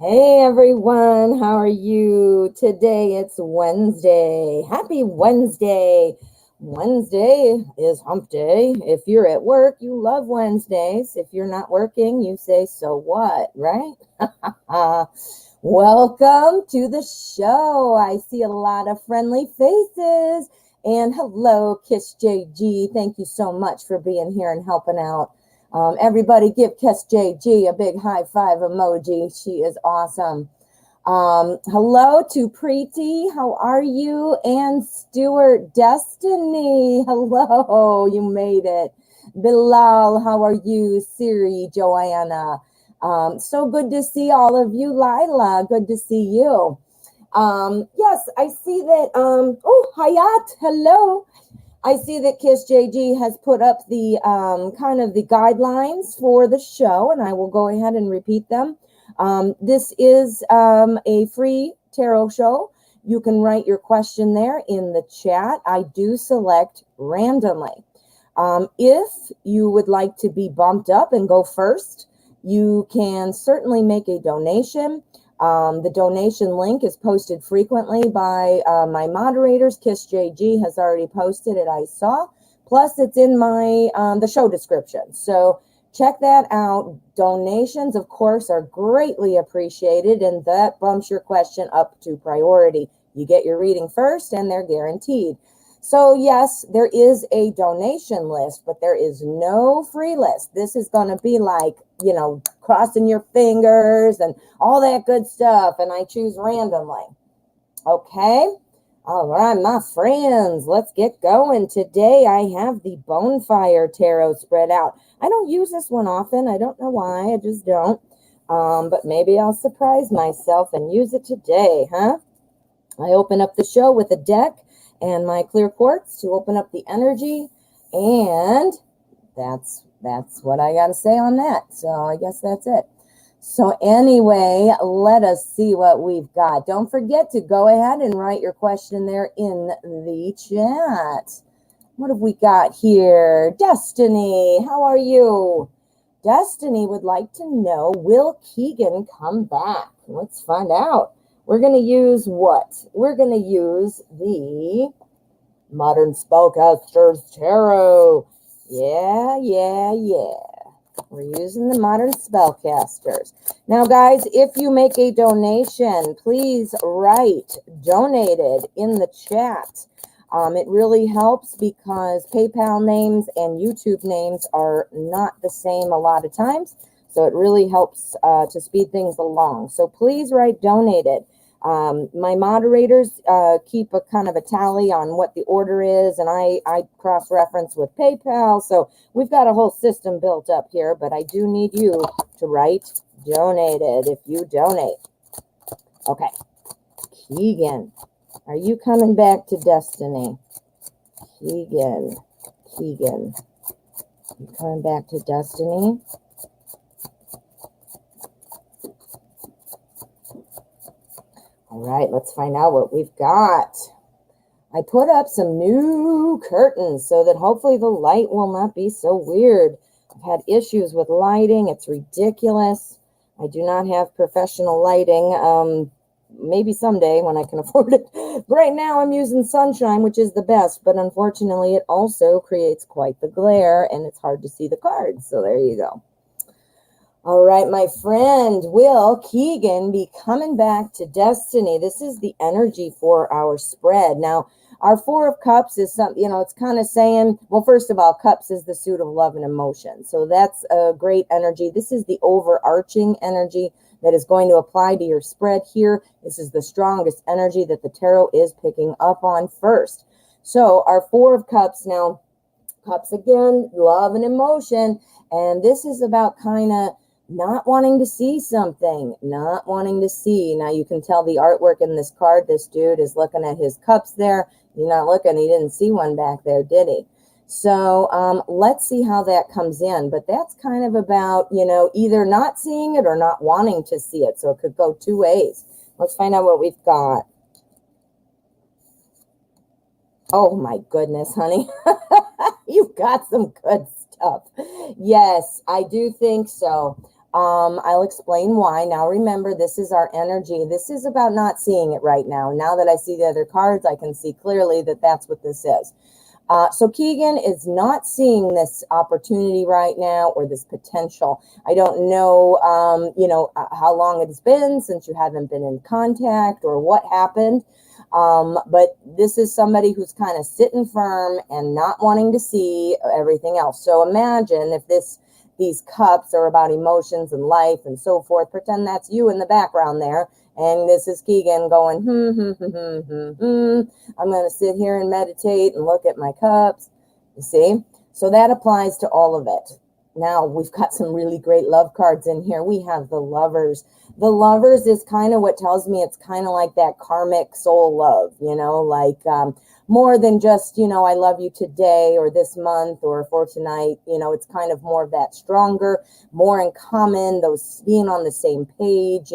Hey everyone, how are you? Today it's Wednesday. Happy Wednesday. Wednesday is hump day. If you're at work, you love Wednesdays. If you're not working, you say, so what, right? Welcome to the show. I see a lot of friendly faces. And hello, Kiss JG. Thank you so much for being here and helping out. Everybody give Kiss JG a big high five emoji. She is awesome. Hello to Preeti. How are you? And Stuart Destiny. Hello, you made it. Bilal, how are you? Siri, Joanna. So good to see all of you. Lila, good to see you. Yes, I see that. Oh, Hayat, hello. I see that Kiss JG has put up the kind of the guidelines for the show, and I will go ahead and repeat them. This is a free tarot show. You can write your question there in the chat. I do select randomly. If you would like to be bumped up and go first, you can certainly make a donation. The donation link is posted frequently by my moderators. Kiss JG has already posted it, I saw. Plus, it's in my the show description. So check that out. Donations, of course, are greatly appreciated, and that bumps your question up to priority. You get your reading first, and they're guaranteed. So yes, there is a donation list, but there is no free list. This is going to be like, crossing your fingers and all that good stuff. And I choose randomly. Okay. All right, my friends, let's get going. Today I have the Bonefire Tarot spread out. I don't use this one often. I don't know why. I just don't. But maybe I'll surprise myself and use it today, huh? I open up the show with a deck and my clear quartz to open up the energy, and that's what I got to say on that. So I guess that's it. So anyway, let us see what we've got. Don't forget to go ahead and write your question there in the chat. What have we got here? Destiny, how are you? Destiny would like to know, will Keegan come back? Let's find out. We're going to use what? We're going to use the Modern Spellcasters Tarot. Yeah. We're using the Modern Spellcasters. Now, guys, if you make a donation, please write donated in the chat. It really helps because PayPal names and YouTube names are not the same a lot of times. So it really helps to speed things along. So please write donated. My moderators keep a kind of a tally on what the order is, and I cross-reference with PayPal. So we've got a whole system built up here, but I do need you to write donated if you donate. Okay. Keegan, are you coming back to Destiny? Keegan, you coming back to Destiny? All right, let's find out what we've got. I put up some new curtains so that hopefully the light will not be so weird. I've had issues with lighting. It's ridiculous. I do not have professional lighting. Maybe someday when I can afford it. Right now I'm using sunshine, which is the best, but unfortunately it also creates quite the glare and it's hard to see the cards. So there you go. All right, my friend, will Keegan be coming back to Destiny? This is the energy for our spread. Now, our Four of Cups is something, it's kind of saying, well, first of all, Cups is the suit of love and emotion. So that's a great energy. This is the overarching energy that is going to apply to your spread here. This is the strongest energy that the tarot is picking up on first. So our Four of Cups now, Cups again, love and emotion. And this is about kind of not wanting to see something, not wanting to see. Now you can tell the artwork in this card, this dude is looking at his cups there. You're not looking, he didn't see one back there, did he? So let's see how that comes in. But that's kind of about, either not seeing it or not wanting to see it. So it could go two ways. Let's find out what we've got. Oh my goodness, honey. You've got some good stuff. Yes, I do think so. I'll explain why. Now remember, this is our energy. This is about not seeing it right now. Now that I see the other cards, I can see clearly that that's what this is. So Keegan is not seeing this opportunity right now, or this potential. I don't know, how long it's been since you haven't been in contact or what happened. But this is somebody who's kind of sitting firm and not wanting to see everything else. So imagine if these cups are about emotions and life and so forth. Pretend that's you in the background there. And this is Keegan going, I'm going to sit here and meditate and look at my cups. You see? So that applies to all of it. Now, we've got some really great love cards in here. We have the Lovers. The Lovers is kind of what tells me it's kind of like that karmic soul love, like more than just, I love you today or this month or for tonight. It's kind of more of that stronger, more in common, those being on the same page,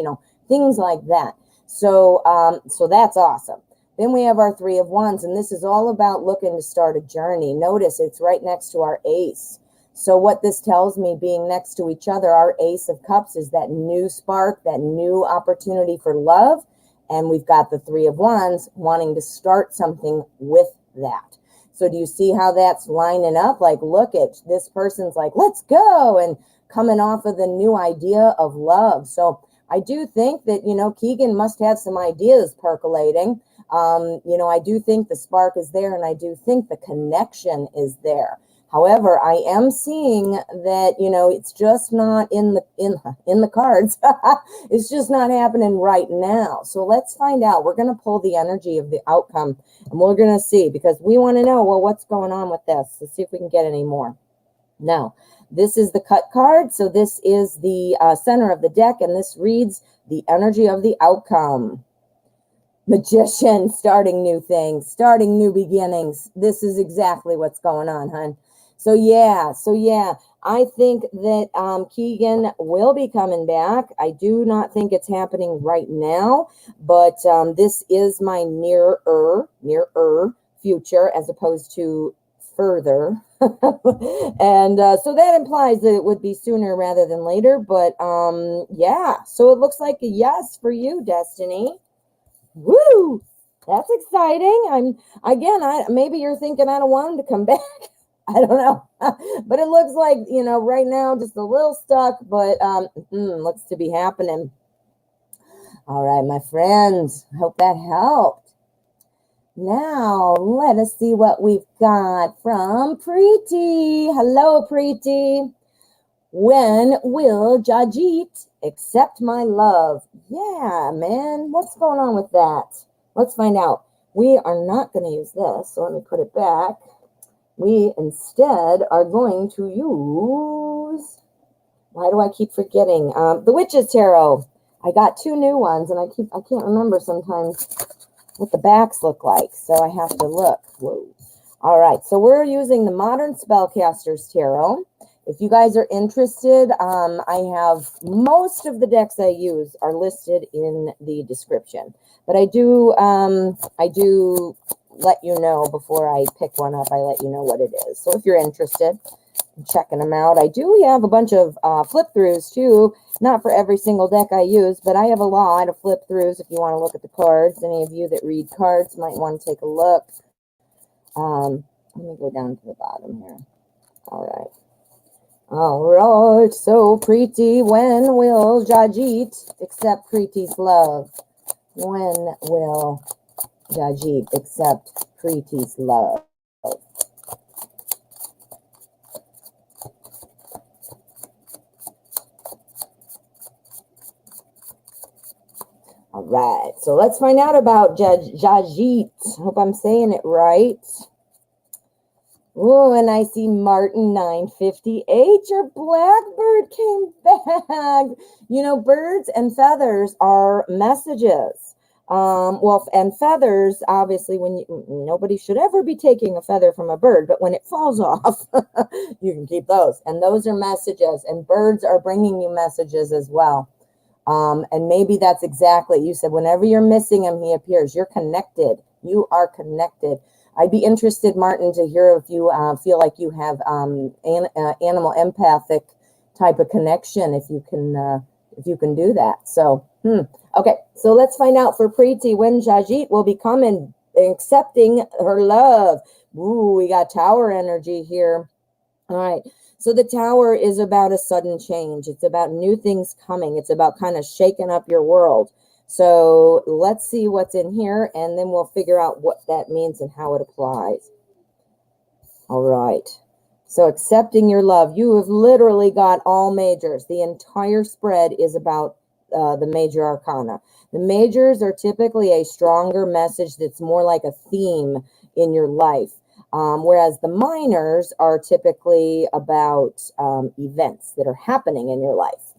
things like that. So that's awesome. Then we have our Three of Wands, and this is all about looking to start a journey. Notice it's right next to our Ace. So what this tells me, being next to each other, our Ace of Cups is that new spark, that new opportunity for love. And we've got the Three of Wands wanting to start something with that. So do you see how that's lining up? Like, look at this person's like, let's go, and coming off of the new idea of love. So I do think that, Keegan must have some ideas percolating. I do think the spark is there, and I do think the connection is there. However, I am seeing that, it's just not in the cards. It's just not happening right now. So let's find out. We're going to pull the energy of the outcome, and we're going to see, because we want to know, well, what's going on with this? Let's see if we can get any more. Now, this is the cut card. So this is the center of the deck, and this reads the energy of the outcome. Magician, starting new things, starting new beginnings. This is exactly what's going on, hon. So yeah, I think that Keegan will be coming back. I do not think it's happening right now, but this is my nearer future as opposed to further. And so that implies that it would be sooner rather than later. But yeah, so it looks like a yes for you, Destiny. Woo! That's exciting. Maybe you're thinking I don't want him to come back. I don't know. But it looks like, right now just a little stuck, but looks to be happening. All right, my friends. Hope that helped. Now, let us see what we've got from Preeti. Hello, Preeti. When will Judgement accept my love? Yeah, man. What's going on with that? Let's find out. We are not going to use this, so let me put it back. We instead are going to use, why do I keep forgetting? The Witch's Tarot. I got two new ones, and I can't remember sometimes what the backs look like, so I have to look. Whoa. All right, so we're using the Modern Spellcaster's Tarot. If you guys are interested, I have most of the decks I use are listed in the description. But I do let you know before I pick one up. I let you know what it is. So if you're interested in checking them out, I do have a bunch of flip-throughs too. Not for every single deck I use, but I have a lot of flip-throughs if you want to look at the cards. Any of you that read cards might want to take a look. Let me go down to the bottom here. All right. All right, so Preeti, when will Judgement accept Preeti's love? When will Judgement accept Preeti's love? All right, so let's find out about Judgement. Hope I'm saying it right. Oh, and I see Martin 958. Your blackbird came back. Birds and feathers are messages. And feathers, obviously, nobody should ever be taking a feather from a bird, but when it falls off, you can keep those. And those are messages, and birds are bringing you messages as well. And maybe that's exactly, you said, whenever you're missing him, he appears. You're connected. You are connected. I'd be interested, Martin, to hear if you feel like you have animal empathic type of connection if you can do that. So, okay. So let's find out for Preeti when Jajit will be coming, accepting her love. Ooh, we got Tower energy here. All right. So the Tower is about a sudden change. It's about new things coming. It's about kind of shaking up your world. So let's see what's in here, and then we'll figure out what that means and how it applies. All right. So accepting your love. You have literally got all majors. The entire spread is about the major arcana. The majors are typically a stronger message that's more like a theme in your life. Whereas the minors are typically about events that are happening in your life.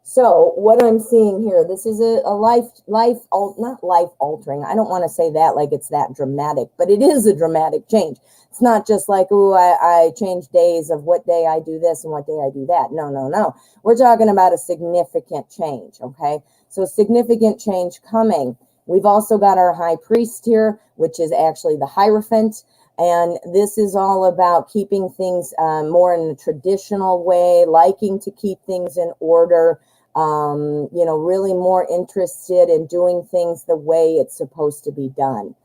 So what I'm seeing here, this is a not life altering. I don't want to say that like it's that dramatic, but it is a dramatic change. It's not just like, ooh, I change days of what day I do this and what day I do that. No, no, no. We're talking about a significant change, okay? So significant change coming. We've also got our high priest here, which is actually the Hierophant. And this is all about keeping things more in a traditional way, liking to keep things in order, really more interested in doing things the way it's supposed to be done.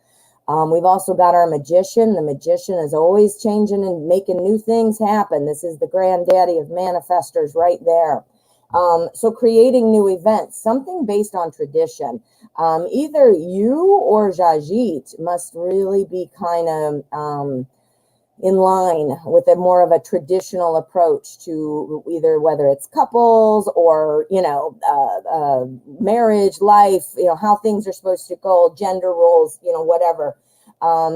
We've also got our Magician. The Magician is always changing and making new things happen. This is the granddaddy of manifestors right there. So creating new events, something based on tradition. Either you or Jajit must really be kind of in line with a more of a traditional approach to either whether it's couples or, marriage, life, how things are supposed to go, gender roles, whatever.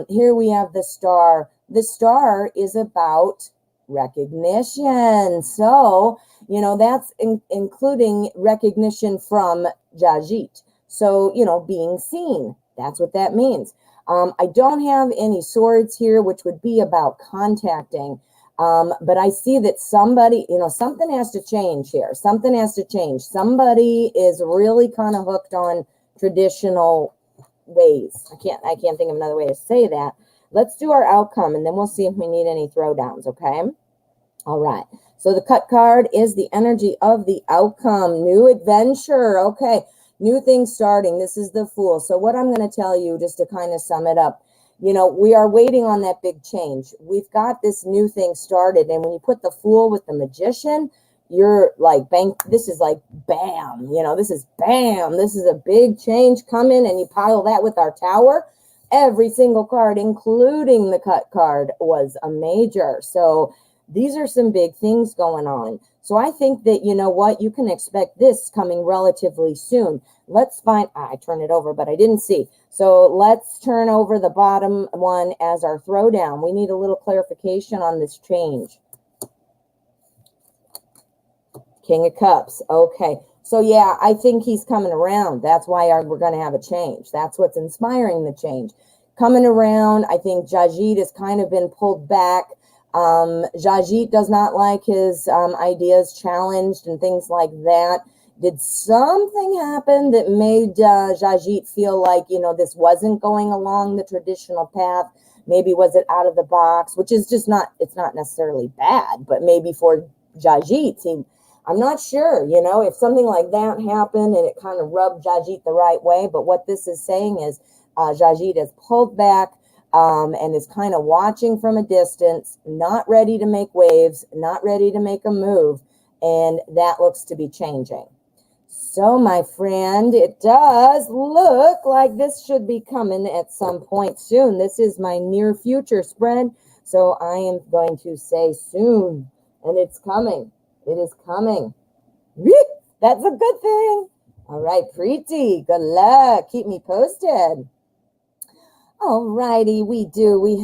Here we have the Star. The Star is about recognition. So, that's including recognition from Jajit. So, being seen, that's what that means. I don't have any swords here, which would be about contacting. But I see that somebody, something has to change here. Something has to change. Somebody is really kind of hooked on traditional ways. I can't think of another way to say that. Let's do our outcome, and then we'll see if we need any throwdowns, okay? All right. So the cut card is the energy of the outcome. New adventure. Okay. New things starting. This is the Fool. So what I'm going to tell you, just to kind of sum it up, we are waiting on that big change. We've got this new thing started. And when you put the Fool with the Magician, you're like, bang, this is like, bam, this is bam. This is a big change coming. And you pile that with our Tower. Every single card, including the cut card, was a major. So these are some big things going on. So I think that, you can expect this coming relatively soon. Let's find, I turned it over, but I didn't see. So let's turn over the bottom one as our throwdown. We need a little clarification on this change. King of Cups. Okay. So yeah, I think he's coming around. That's why we're going to have a change. That's what's inspiring the change. Coming around, I think Jajit has kind of been pulled back. Jajit does not like his ideas challenged and things like that. Did something happen that made Jajit feel like, this wasn't going along the traditional path? Maybe was it out of the box, which is just it's not necessarily bad, but maybe for Jajit, I'm not sure, if something like that happened and it kind of rubbed Jajit the right way. But what this is saying is Jajit is pulled back, and is kind of watching from a distance, not ready to make waves, not ready to make a move, and that looks to be changing. So, my friend, it does look like this should be coming at some point soon. This is my near future spread, so I am going to say soon, and it's coming. It is coming. That's a good thing. All right, Preeti, good luck. Keep me posted. All righty, we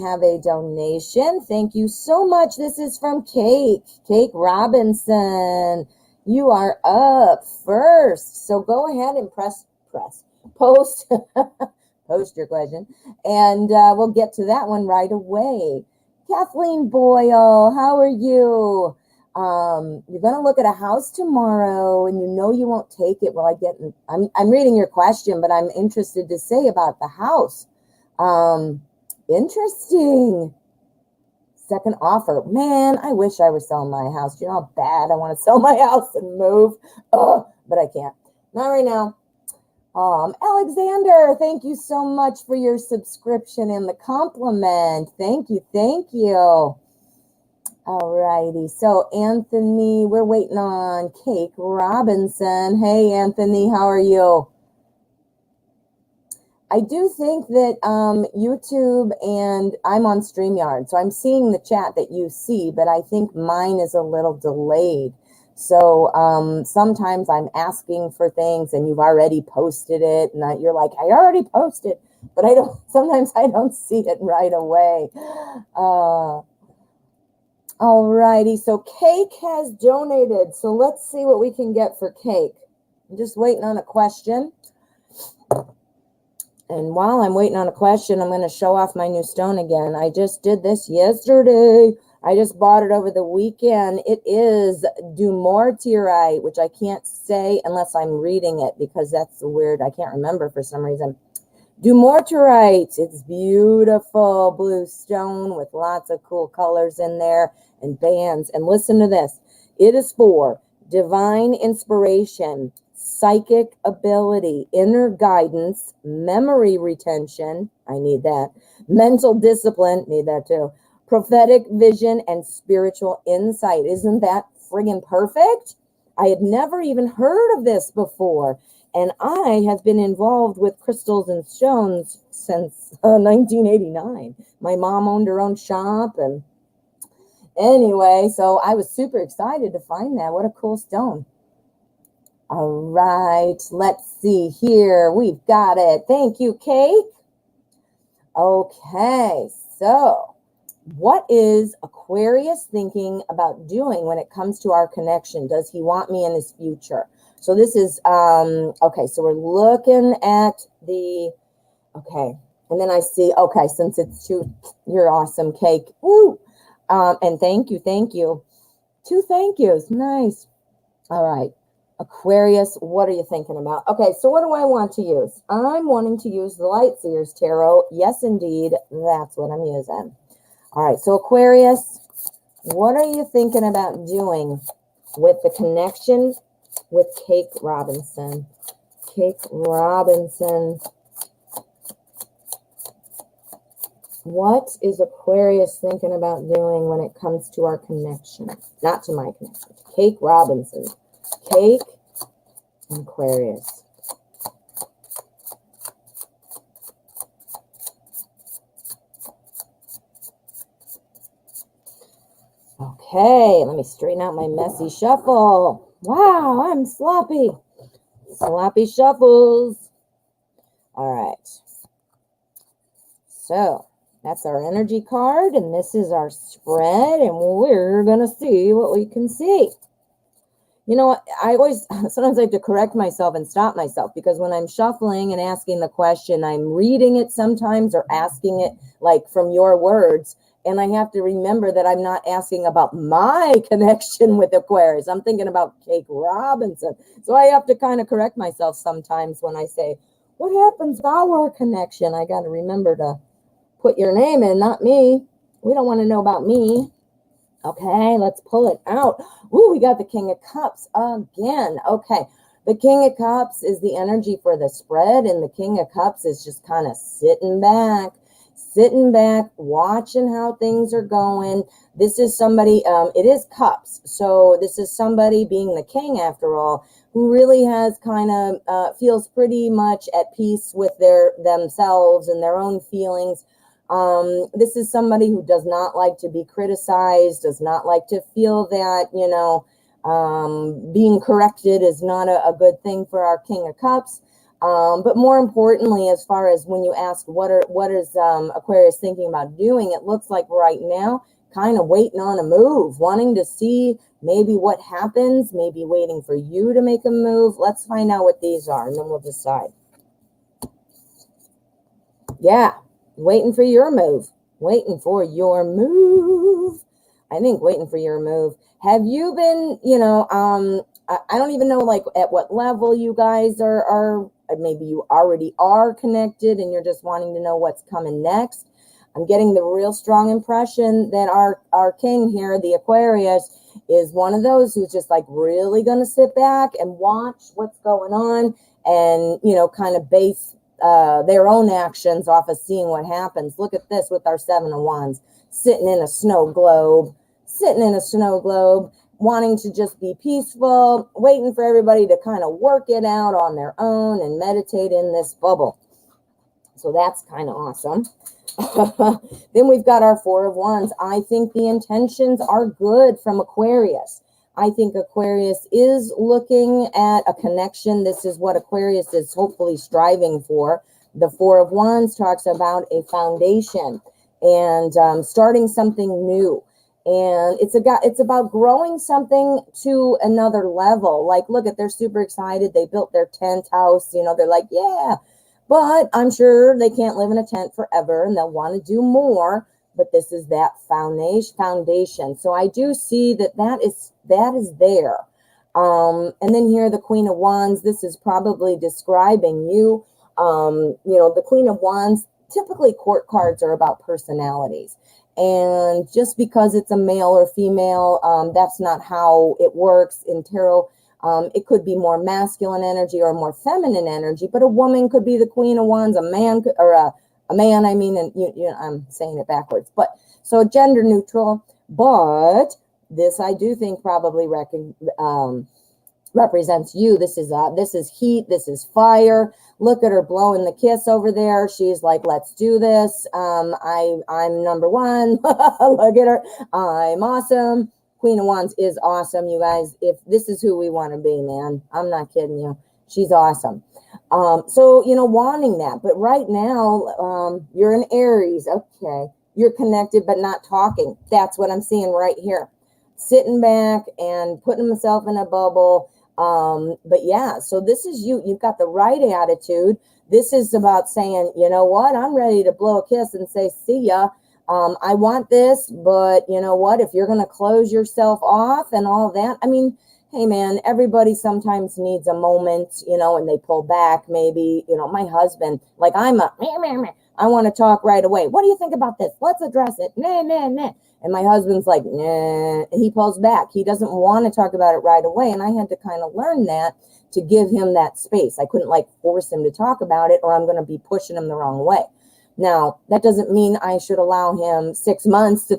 have a donation. Thank you so much. This is from Cake Robinson. You are up first. So go ahead and post your question, and we'll get to that one right away. Kathleen Boyle, how are you? You're going to look at a house tomorrow, and you won't take it. Well, I'm reading your question, but I'm interested to say about the house. Interesting. second offer. Man, I wish I was selling my house. Do you know how bad I want to sell my house and move? But I can't. Not right now. Alexander, thank you so much for your subscription and the compliment. Thank you. Thank you. All righty. So, Anthony, we're waiting on Cake Robinson. Hey, Anthony, how are you? I do think that YouTube, and I'm on StreamYard, so I'm seeing the chat that you see, but I think mine is a little delayed. So sometimes I'm asking for things and you've already posted it, and you're like, I already posted, but I don't. Sometimes I don't see it right away. All righty, so Cake has donated, so let's see what we can get for Cake. I'm just waiting on a question. And while I'm waiting on a question, I'm going to show off my new stone again. I just did this yesterday. I just bought it over the weekend. It is dumortierite, which I can't say unless I'm reading it because that's weird. I can't remember for some reason. Dumortierite. It's beautiful blue stone with lots of cool colors in there and bands. And listen to this. It is for divine inspiration, psychic ability, inner guidance, memory retention, I need that, mental discipline, need that too, prophetic vision, and spiritual insight. Isn't that friggin' perfect? I had never even heard of this before, and I have been involved with crystals and stones since 1989. My mom owned her own shop, and anyway, so I was super excited to find that. What a cool stone. All right, let's see here. We've got it. Thank you, Cake. Okay, so what is Aquarius thinking about doing when it comes to our connection? Does he want me in his future? So this is, okay, so we're looking at the, okay, and then I see, okay, since it's two, you're awesome, Cake. Woo! And thank you. 2 thank yous, nice. All right. Aquarius, what are you thinking about? Okay, so what do I want to use? I'm wanting to use the Lightseers Tarot. Yes, indeed, that's what I'm using. All right, so Aquarius, what are you thinking about doing with the connection with Cake Robinson? Cake Robinson. What is Aquarius thinking about doing when it comes to our connection? Not to my connection, to Cake Robinson. Cake and Aquarius. Okay, let me straighten out my messy shuffle. Wow, I'm sloppy. Sloppy shuffles. All right. So that's our energy card, and this is our spread, and we're going to see what we can see. You know, I always, sometimes I have to correct myself and stop myself, because when I'm shuffling and asking the question, I'm reading it sometimes or asking it like from your words. And I have to remember that I'm not asking about my connection with Aquarius. I'm thinking about Cake Robinson. So I have to kind of correct myself sometimes when I say, what happens to our connection? I got to remember to put your name in, not me. We don't want to know about me. Okay, let's pull it out. Ooh, we got the King of Cups again. Okay, the King of Cups is the energy for the spread, and the King of Cups is just kind of sitting back, watching how things are going. This is somebody, it is cups, so this is somebody, being the king after all, who really has kind of feels pretty much at peace with themselves and their own feelings. This is somebody who does not like to be criticized, does not like to feel that, you know, being corrected is not a good thing for our King of Cups. But more importantly, as far as when you ask what is Aquarius thinking about doing, it looks like right now kind of waiting on a move, wanting to see maybe what happens, maybe waiting for you to make a move. Let's find out what these are, and then we'll decide. Yeah, waiting for your move. Waiting for your move. I think waiting for your move. Have you been, you know, I don't even know like at what level you guys are maybe you already are connected and you're just wanting to know what's coming next. I'm getting the real strong impression that our king here, the Aquarius, is one of those who's just like really going to sit back and watch what's going on and, you know, kind of base their own actions off of seeing what happens. Look at this with our Seven of Wands, sitting in a snow globe, wanting to just be peaceful, waiting for everybody to kind of work it out on their own and meditate in this bubble. So that's kind of awesome. Then we've got our Four of Wands. I think the intentions are good from Aquarius. I think Aquarius is looking at a connection. This is what Aquarius is hopefully striving for. The Four of Wands talks about a foundation and starting something new. And it's about growing something to another level. Like, look at, they're super excited. They built their tent house. You know, they're like, yeah. But I'm sure they can't live in a tent forever and they'll want to do more. But this is that foundation. So I do see that is there. And then here, the Queen of Wands, this is probably describing you. You know, the Queen of Wands, typically court cards are about personalities. And just because it's a male or female, that's not how it works in tarot. It could be more masculine energy or more feminine energy, but a woman could be the Queen of Wands, a man could, or a man, I mean, and I'm saying it backwards, but so gender neutral. But this, I do think, probably represents you. This is heat. This is fire. Look at her blowing the kiss over there. She's like, let's do this. I'm number one. Look at her. I'm awesome. Queen of Wands is awesome, you guys. If this is who we want to be, man, I'm not kidding you. She's awesome. So, you know, wanting that. But right now, you're in Aries. Okay. You're connected, but not talking. That's what I'm seeing right here. Sitting back and putting himself in a bubble. But yeah, so this is you. You've got the right attitude. This is about saying, you know what? I'm ready to blow a kiss and say, see ya. I want this, but you know what? If you're going to close yourself off and all that, I mean, hey man, everybody sometimes needs a moment, you know, and they pull back. Maybe, you know, my husband, like I want to talk right away. What do you think about this? Let's address it. Nah. And my husband's like, nah, and he pulls back. He doesn't want to talk about it right away. And I had to kind of learn that to give him that space. I couldn't like force him to talk about it or I'm going to be pushing him the wrong way. Now, that doesn't mean I should allow him 6 months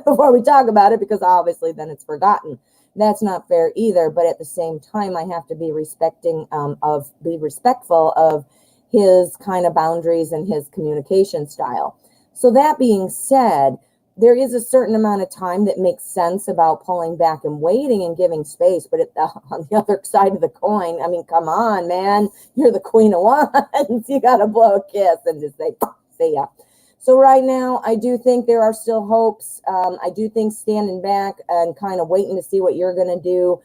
before we talk about it, because obviously then it's forgotten. That's not fair either. But at the same time, I have to be respectful of his kind of boundaries and his communication style. So that being said, there is a certain amount of time that makes sense about pulling back and waiting and giving space. But on the other side of the coin, I mean, come on, man, you're the Queen of Wands. You got to blow a kiss and just say, see ya. So right now, I do think there are still hopes. I do think standing back and kind of waiting to see what you're going to do.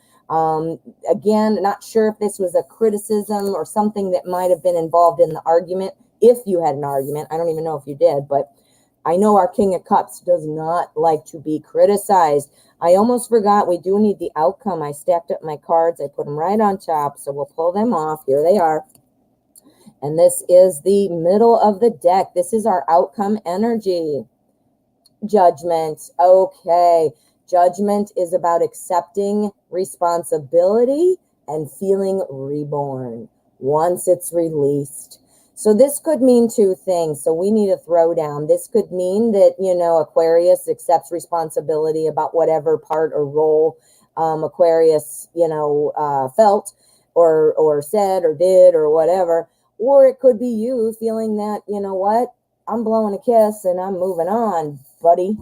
Again, not sure if this was a criticism or something that might have been involved in the argument. If you had an argument, I don't even know if you did, but I know our King of Cups does not like to be criticized. I almost forgot we do need the outcome. I stacked up my cards. I put them right on top, so we'll pull them off. Here they are. And this is the middle of the deck. This is our outcome energy. Judgment. Okay. Judgment is about accepting responsibility and feeling reborn once it's released. So this could mean two things. So we need a throwdown. This could mean that, you know, Aquarius accepts responsibility about whatever part or role Aquarius, you know, felt or said or did or whatever. Or it could be you feeling that, you know what, I'm blowing a kiss and I'm moving on, buddy.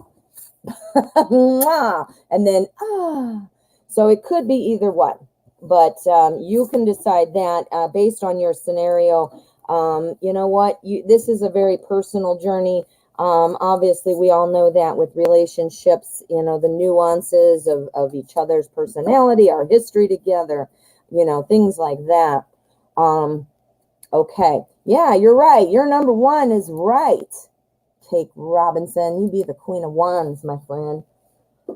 And then, So it could be either one. But you can decide that based on your scenario. You know what, this is a very personal journey. Obviously, we all know that with relationships, you know, the nuances of each other's personality, our history together, you know, things like that. Okay. Yeah, you're right. Your number one is right. Kate Robinson, you be the Queen of Wands, my friend.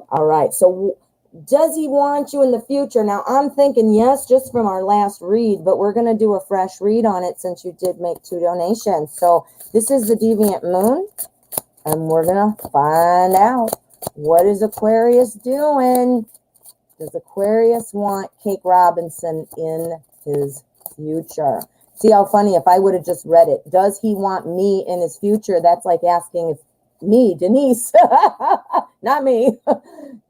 All right. So does he want you in the future? Now, I'm thinking yes, just from our last read, but we're going to do a fresh read on it since you did make 2 donations. So this is the Deviant Moon. and we're going to find out, what is Aquarius doing? Does Aquarius want Cake Robinson in his future? See how funny, if I would have just read it, does he want me in his future? That's like asking if me, Denise, not me,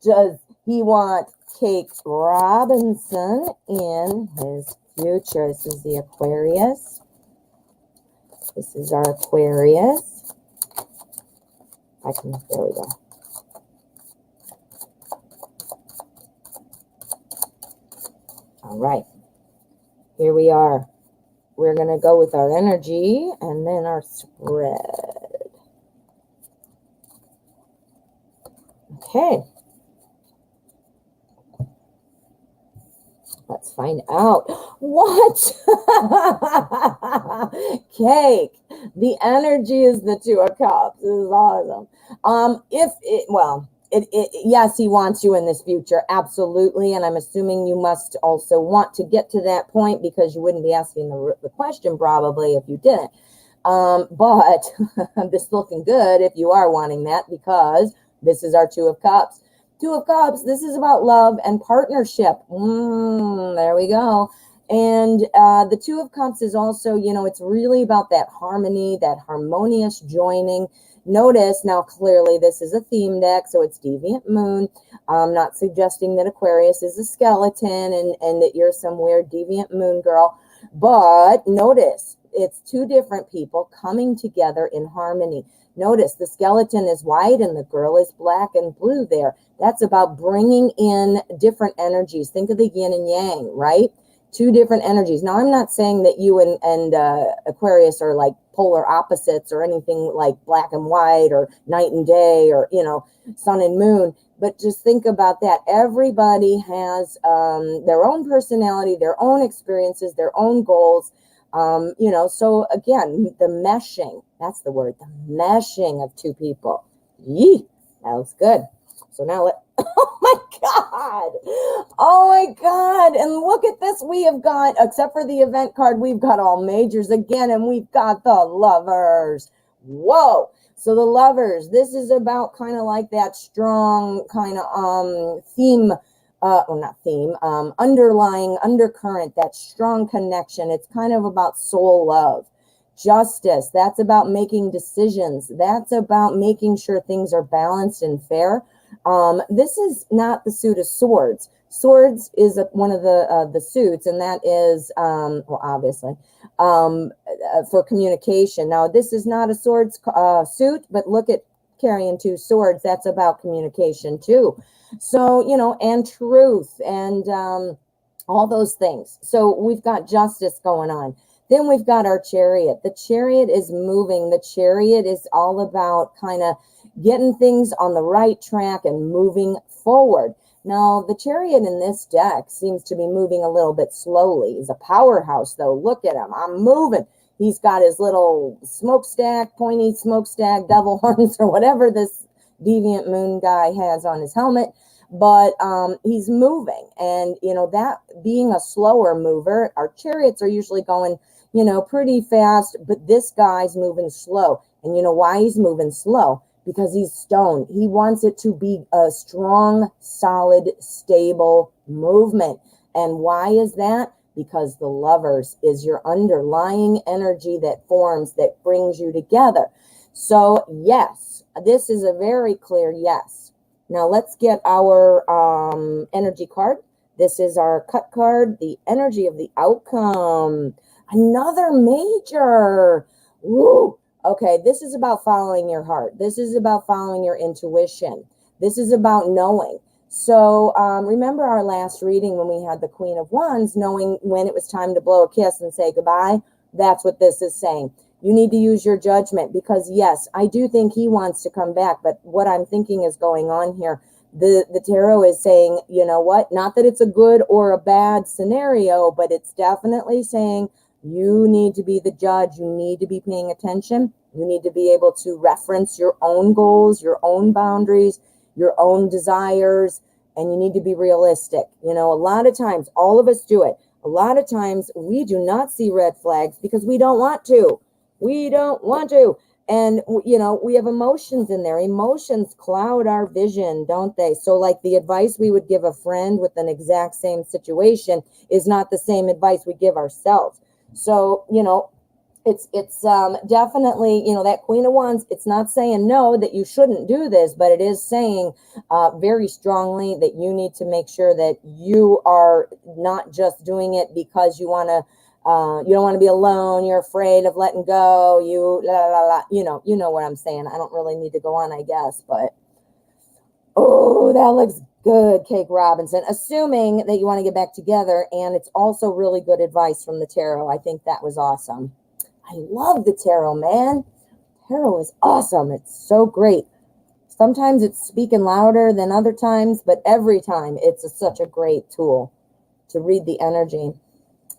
does he want Cake Robinson in his future? This is the Aquarius. This is our Aquarius. There we go. All right, here we are. We're going to go with our energy and then our spread. Okay. Let's find out. What? Cake. The energy is the Two of Cups. This is awesome. Yes, he wants you in this future. Absolutely. And I'm assuming you must also want to get to that point, because you wouldn't be asking the question probably if you didn't. But this is looking good if you are wanting that, because this is our Two of Cups. Two of Cups, this is about love and partnership. There we go. And the Two of Cups is also, it's really about that harmony, that harmonious joining. Notice now, clearly this is a theme deck, so it's Deviant Moon. I'm not suggesting that Aquarius is a skeleton and that you're some weird Deviant Moon girl. But notice, it's two different people coming together in harmony. Notice the skeleton is white and the girl is black and blue there. That's about bringing in different energies. Think of the yin and yang, right? Two different energies. Now, I'm not saying that you and Aquarius are like polar opposites or anything like black and white or night and day or, sun and moon. But just think about that. Everybody has their own personality, their own experiences, their own goals. So again, the meshing, that's the word, the meshing of two people. Yee, that looks good. So now oh my God. And look at this. We have got, except for the event card, we've got all majors again, and we've got the Lovers. Whoa. So the Lovers, this is about kind of like that strong kind of theme, underlying undercurrent, that strong connection. It's kind of about soul love. Justice, that's about making decisions. That's about making sure things are balanced and fair. This is not the suit of swords. Swords is one of the suits, and that is, obviously, for communication. Now, this is not a swords suit, but look at carrying two swords. That's about communication too. So, and truth and all those things. So we've got justice going on. Then we've got our Chariot. The Chariot is moving. The Chariot is all about kind of getting things on the right track and moving forward. Now, the Chariot in this deck seems to be moving a little bit slowly. He's a powerhouse, though. Look at him. I'm moving. He's got his little smokestack, pointy smokestack, devil horns, or whatever this Deviant Moon guy has on his helmet. But he's moving. And, that being a slower mover, our Chariots are usually going, pretty fast. But this guy's moving slow. And you know why he's moving slow? Because he's stone. He wants it to be a strong, solid, stable movement. And why is that? Because the Lovers is your underlying energy that forms, that brings you together. So yes, this is a very clear yes. Now let's get our energy card. This is our cut card, the energy of the outcome. Another major. Woo! Okay, this is about following your heart. This is about following your intuition. This is about knowing. So remember our last reading when we had the Queen of Wands, knowing when it was time to blow a kiss and say goodbye? That's what this is saying. You need to use your judgment, because yes, I do think he wants to come back. But what I'm thinking is going on here, the tarot is saying, you know what? Not that it's a good or a bad scenario, but it's definitely saying, you need to be the judge. You need to be paying attention. You need to be able to reference your own goals, your own boundaries, your own desires, and you need to be realistic. A lot of times, all of us do it. A lot of times we do not see red flags because we don't want to. We don't want to. And, you know, we have emotions in there. Emotions cloud our vision, don't they? So like the advice we would give a friend with an exact same situation is not the same advice we give ourselves. So, you know, it's definitely, you know, that Queen of Wands, it's not saying no, that you shouldn't do this, but it is saying very strongly that you need to make sure that you are not just doing it because you want to, you don't want to be alone, you're afraid of letting go, you la la la, you know what I'm saying. I don't really need to go on, I guess, but oh, that looks good, Cake Robinson. Assuming that you want to get back together, and it's also really good advice from the tarot. I think that was awesome. I love the tarot, man. Tarot is awesome. It's so great. Sometimes it's speaking louder than other times, but every time it's such a great tool to read the energy.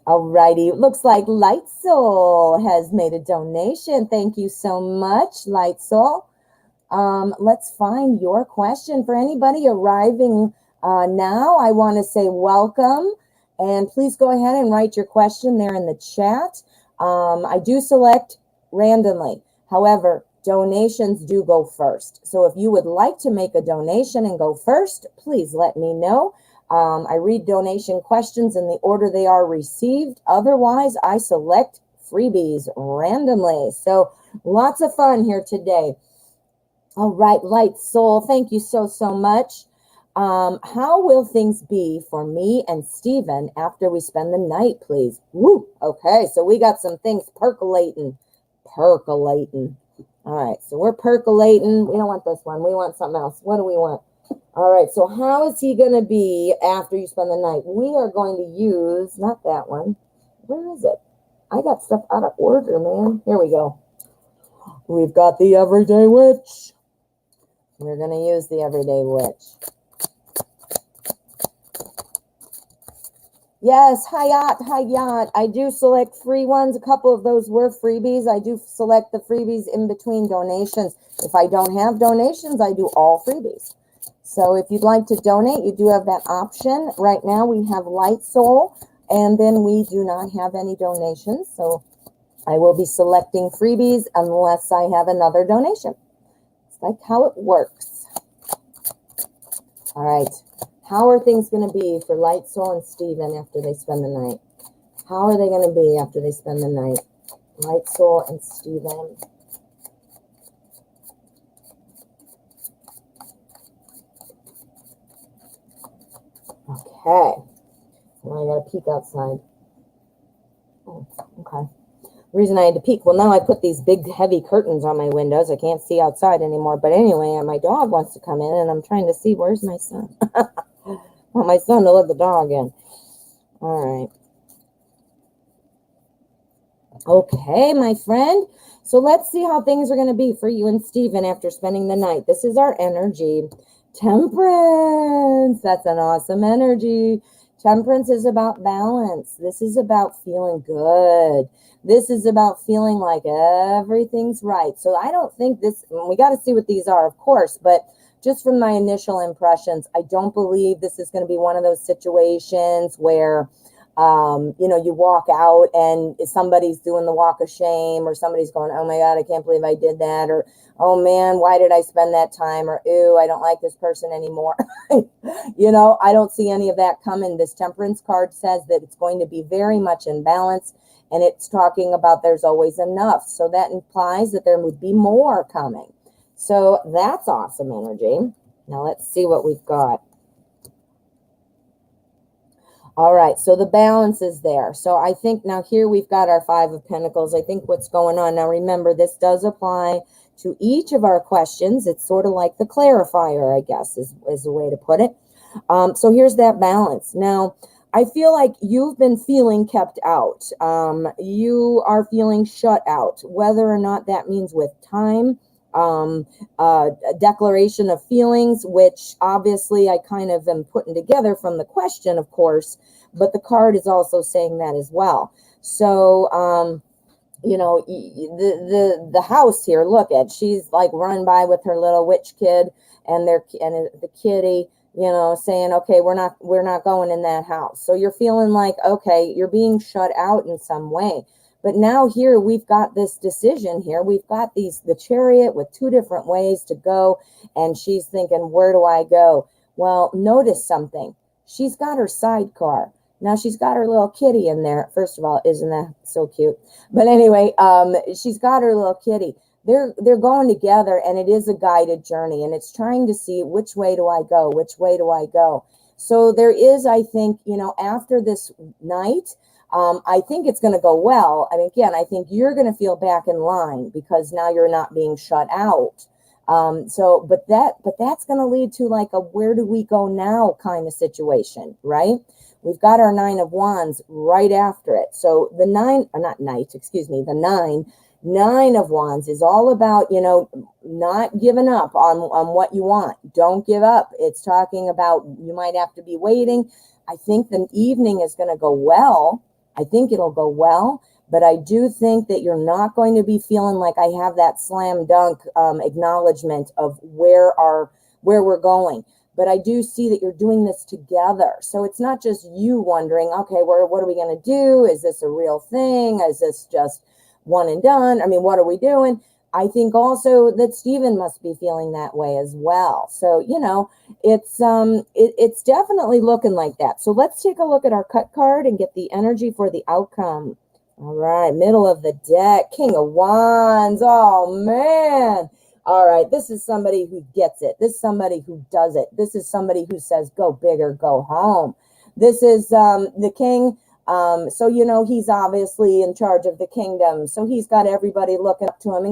Alrighty, looks like Light Soul has made a donation. Thank you so much, Light Soul. Let's find your question. For anybody arriving now, I want to say welcome, and please go ahead and write your question there in the chat. I do select randomly. However, donations do go first. So if you would like to make a donation and go first, please let me know. I read donation questions in the order they are received. Otherwise, I select freebies randomly. So lots of fun here today. All right, Light Soul, thank you so much. How will things be for me and Stephen after we spend the night, please? Woo! Okay, so we got some things percolating. All right, so we're percolating. We don't want this one. We want something else. What do we want? All right, so how is he going to be after you spend the night? We are going to use, not that one. Where is it? I got stuff out of order, man. Here we go. We've got the Everyday Witch. We're going to use the Everyday Witch. Yes, Hayat. I do select free ones. A couple of those were freebies. I do select the freebies in between donations. If I don't have donations, I do all freebies. So if you'd like to donate, you do have that option. Right now we have Light Soul, and then we do not have any donations. So I will be selecting freebies unless I have another donation. It's like how it works. All right. How are things going to be for Light Soul and Stephen after they spend the night? How are they going to be after they spend the night? Light Soul and Stephen. Okay. Now I got to peek outside. Oh, okay. The reason I had to peek, well, now I put these big heavy curtains on my windows. I can't see outside anymore. But anyway, my dog wants to come in, and I'm trying to see, where's my son? I want my son to let the dog in. All right. Okay, my friend. So let's see how things are going to be for you and Stephen after spending the night. This is our energy. Temperance. That's an awesome energy. Temperance is about balance. This is about feeling good. This is about feeling like everything's right. So I don't think this, we got to see what these are, of course, but just from my initial impressions, I don't believe this is going to be one of those situations where, you know, you walk out and somebody's doing the walk of shame, or somebody's going, oh my God, I can't believe I did that. Or, oh man, why did I spend that time? Or, ew, I don't like this person anymore. You know, I don't see any of that coming. This Temperance card says that it's going to be very much in balance, and it's talking about there's always enough. So that implies that there would be more coming. So that's awesome energy. Now let's see what we've got. All right, so the balance is there. So I think now here we've got our Five of Pentacles. I think what's going on now, remember, this does apply to each of our questions. It's sort of like the clarifier, I guess, is a way to put it. So here's that balance. Now, I feel like you've been feeling kept out. You are feeling shut out, whether or not that means with time, a declaration of feelings, which obviously I kind of am putting together from the question, of course, but the card is also saying that as well. So, you know, the house here, look at, she's like run by with her little witch kid and the kitty, you know, saying, okay, we're not going in that house. So you're feeling like, okay, you're being shut out in some way. But now here we've got this decision here. We've got the chariot with two different ways to go. And she's thinking, where do I go? Well, notice something. She's got her sidecar. Now she's got her little kitty in there. First of all, isn't that so cute? But anyway, she's got her little kitty. They're going together, and it is a guided journey, and it's trying to see which way do I go? Which way do I go? So there is, I think, after this night, I think it's going to go well. And again, I think you're going to feel back in line because now you're not being shut out. But that's going to lead to like a where do we go now kind of situation, right? We've got our 9 of Wands right after it. So the 9 of Wands is all about, not giving up on what you want. Don't give up. It's talking about you might have to be waiting. I think the evening is going to go well. I think it'll go well. But I do think that you're not going to be feeling like I have that slam dunk acknowledgement of where we're going. But I do see that you're doing this together. So it's not just you wondering, okay, what are we going to do? Is this a real thing? Is this just one and done? I mean, what are we doing? I think also that Stephen must be feeling that way as well. So, it's definitely looking like that. So let's take a look at our cut card and get the energy for the outcome. All right, middle of the deck, King of Wands. Oh, man. All right, this is somebody who gets it. This is somebody who does it. This is somebody who says, go big or go home. This is the king. So, he's obviously in charge of the kingdom. So he's got everybody looking up to him,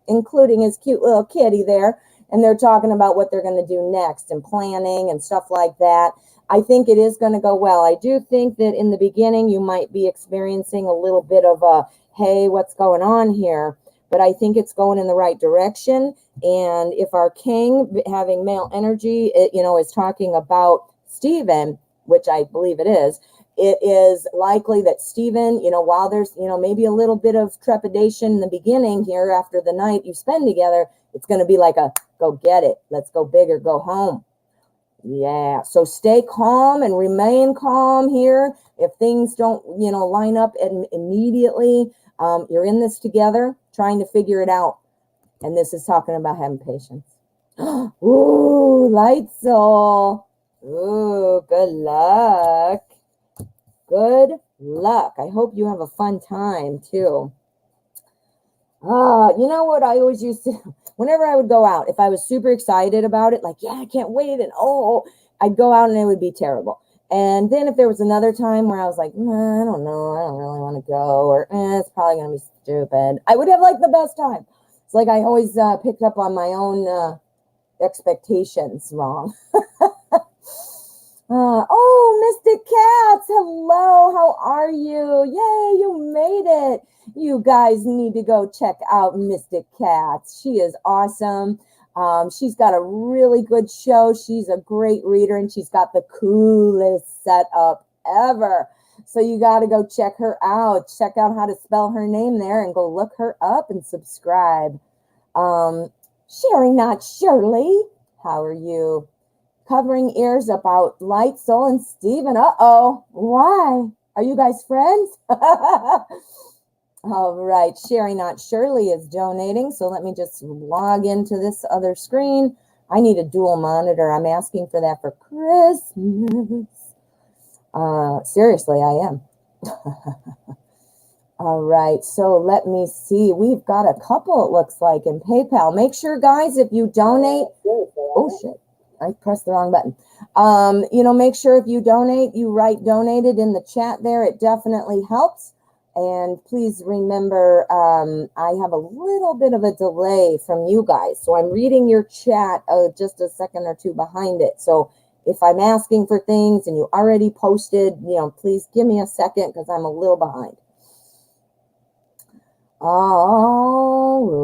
including his cute little kitty there. And they're talking about what they're going to do next and planning and stuff like that. I think it is going to go well. I do think that in the beginning, you might be experiencing a little bit of a, hey, what's going on here? But I think it's going in the right direction. And if our king having male energy, is talking about Stephen, which I believe it is likely that Stephen, while there's, maybe a little bit of trepidation in the beginning here after the night you spend together, it's going to be like a go get it. Let's go big or go home. Yeah. So stay calm and remain calm here. If things don't, line up immediately, you're in this together, trying to figure it out. And this is talking about having patience. Ooh, light soul. Ooh, good luck. Good luck. I hope you have a fun time too. You know what I always used to, whenever I would go out, if I was super excited about it, like, yeah, I can't wait. And I'd go out and it would be terrible. And then if there was another time where I was like, I don't know, I don't really want to go, or it's probably going to be stupid, I would have like the best time. It's like I always picked up on my own expectations wrong. Mystic Cats, hello, how are you? Yay, you made it. You guys need to go check out Mystic Cats. She is awesome. She's got a really good show. She's a great reader, and she's got the coolest setup ever. So you got to go check her out. Check out how to spell her name there and go look her up and subscribe. Sherry, not Shirley, how are you? Covering ears about Light Soul and Stephen. Uh-oh. Why? Are you guys friends? All right. Sherry, not Shirley is donating. So let me just log into this other screen. I need a dual monitor. I'm asking for that for Christmas. Seriously, I am. All right. So let me see. We've got a couple, it looks like, in PayPal. Make sure, guys, if you donate. Oh, shit. I pressed the wrong button. Make sure if you donate, you write donated in the chat there. It definitely helps. And please remember, I have a little bit of a delay from you guys. So I'm reading your chat just a second or two behind it. So if I'm asking for things and you already posted, please give me a second because I'm a little behind. Alrighty,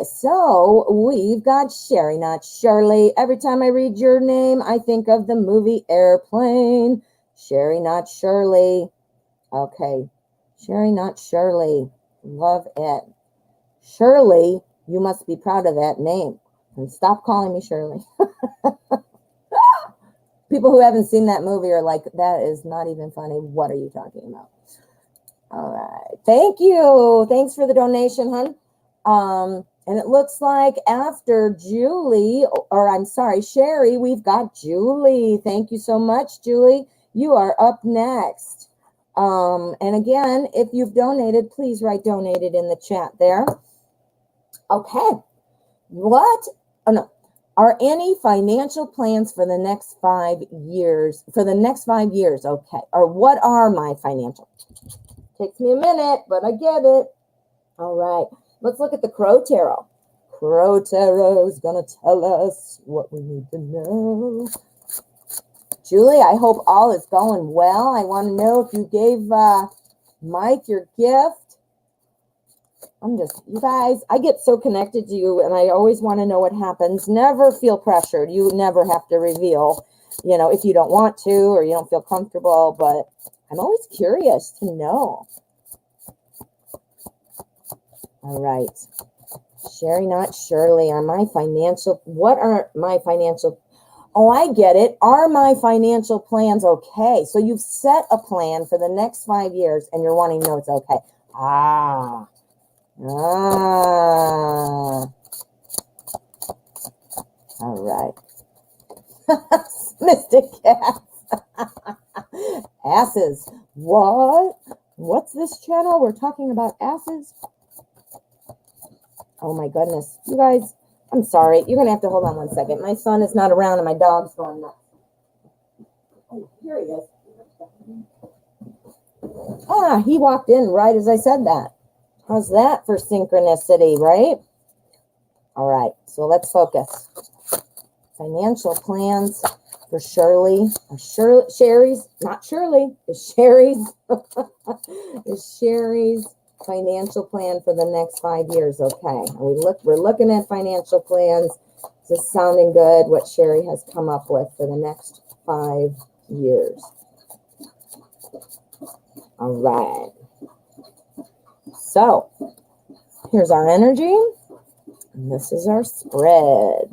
so we've got Sherry, not Shirley. Every time I read your name, I think of the movie Airplane. Sherry, not Shirley. Okay, Sherry, not Shirley. Love it. Shirley, you must be proud of that name. And stop calling me Shirley. People who haven't seen that movie are like, that is not even funny. What are you talking about? All right. Thank you. Thanks for the donation, hon. And it looks like after Julie, or I'm sorry, Sherry, we've got Julie. Thank you so much, Julie. You are up next. And again, if you've donated, please write donated in the chat there. Okay. What? Oh, no. Are any financial plans for the next 5 years? For the next 5 years, okay. Or what are my financial? Takes me a minute, but I get it. All right. Let's look at the Crow Tarot. Crow Tarot is going to tell us what we need to know. Julie, I hope all is going well. I want to know if you gave Mike your gift. You guys, I get so connected to you, and I always want to know what happens. Never feel pressured. You never have to reveal, if you don't want to or you don't feel comfortable, but I'm always curious to know. All right. Sherry, not Shirley. What are my financial? Oh, I get it. Are my financial plans okay? So you've set a plan for the next 5 years and you're wanting to know it's okay. All right. Mystic Cats. Asses. What? What's this channel? We're talking about asses? Oh my goodness. You guys, I'm sorry. You're going to have to hold on one second. My son is not around and my dog's going nuts. Oh, here he is. He walked in right as I said that. How's that for synchronicity, right? All right, so let's focus. Financial plans for Shirley. Sherry's, not Shirley, it's Sherry's. It's Sherry's financial plan for the next 5 years. Okay, we're looking at financial plans. This is sounding good, what Sherry has come up with for the next 5 years. All right. So, here's our energy, and this is our spread.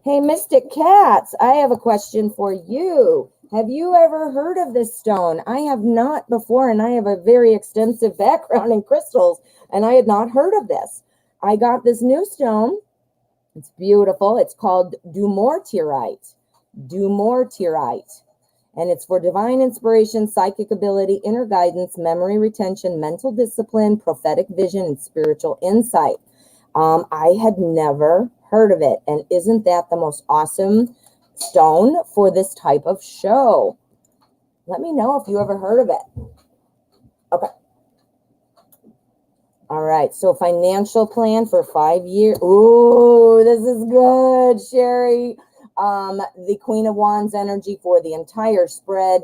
Hey, Mystic Cats, I have a question for you. Have you ever heard of this stone? I have not before, and I have a very extensive background in crystals, and I had not heard of this. I got this new stone. It's beautiful. It's called dumortierite. Dumortierite. And it's for divine inspiration, psychic ability, inner guidance, memory retention, mental discipline, prophetic vision, and spiritual insight. I had never heard of it. And isn't that the most awesome stone for this type of show? Let me know if you ever heard of it. Okay. All right. So financial plan for 5 years. Ooh, this is good, Sherry. The Queen of Wands energy for the entire spread.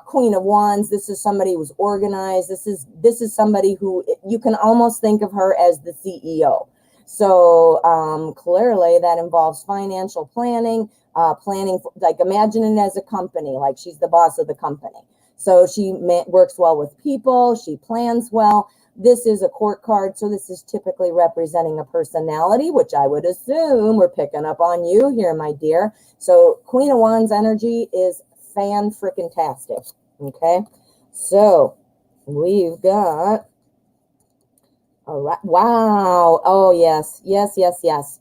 Queen of Wands, this is somebody who's organized. This is somebody who you can almost think of her as the CEO. So clearly that involves financial planning, like imagine it as a company, like she's the boss of the company. So she works well with people. She plans well. This is a court card, so this is typically representing a personality, which I would assume we're picking up on you here, my dear. So Queen of Wands energy is fan-frickin-tastic, okay? So we've got, all right, wow, oh, yes.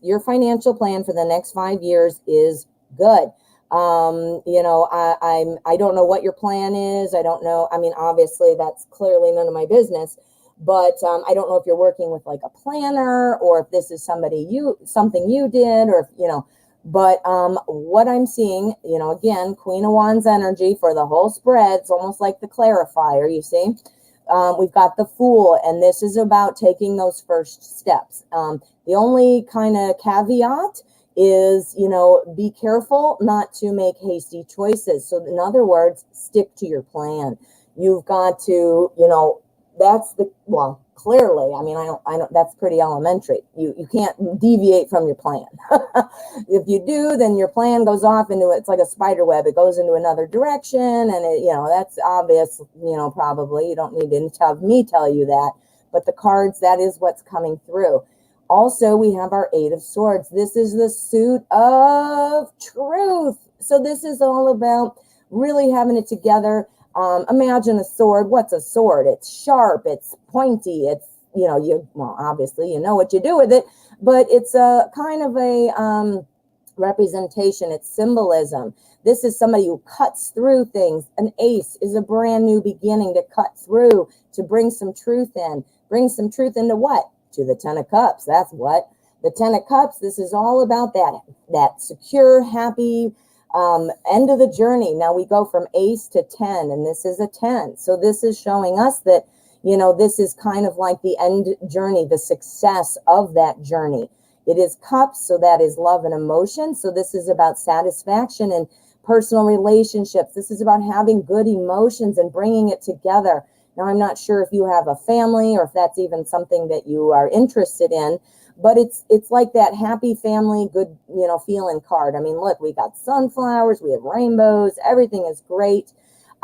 Your financial plan for the next 5 years is good. I don't know what your plan is. I don't know. I mean, obviously, that's clearly none of my business. But I don't know if you're working with like a planner or if this is something you did or, but what I'm seeing, again, Queen of Wands energy for the whole spread. It's almost like the clarifier, you see. We've got the Fool, and this is about taking those first steps. The only kind of caveat is, be careful not to make hasty choices. So in other words, stick to your plan. You've got to, clearly, I don't, that's pretty elementary. You can't deviate from your plan. If you do, then your plan goes off it's like a spider web. It goes into another direction, and that's obvious, probably. You don't need to have me tell you that, but the cards, that is what's coming through. Also, we have our Eight of Swords. This is the suit of truth. So this is all about really having it together. Imagine a sword. What's a sword? It's sharp, it's pointy, it's, well, obviously, you know what you do with it, but it's a kind of a representation. It's symbolism. This is somebody who cuts through things. An ace is a brand new beginning to cut through, to bring some truth in. Bring some truth into what? To the 10 of Cups. That's what. The 10 of Cups, this is all about that secure, happy end of the journey. Now we go from ace to 10, and this is a 10. So this is showing us that, this is kind of like the end journey, the success of that journey. It is cups, so that is love and emotion. So this is about satisfaction and personal relationships. This is about having good emotions and bringing it together. Now, I'm not sure if you have a family or if that's even something that you are interested in, but it's like that happy family, good, feeling card. I mean, look, we got sunflowers, we have rainbows, everything is great.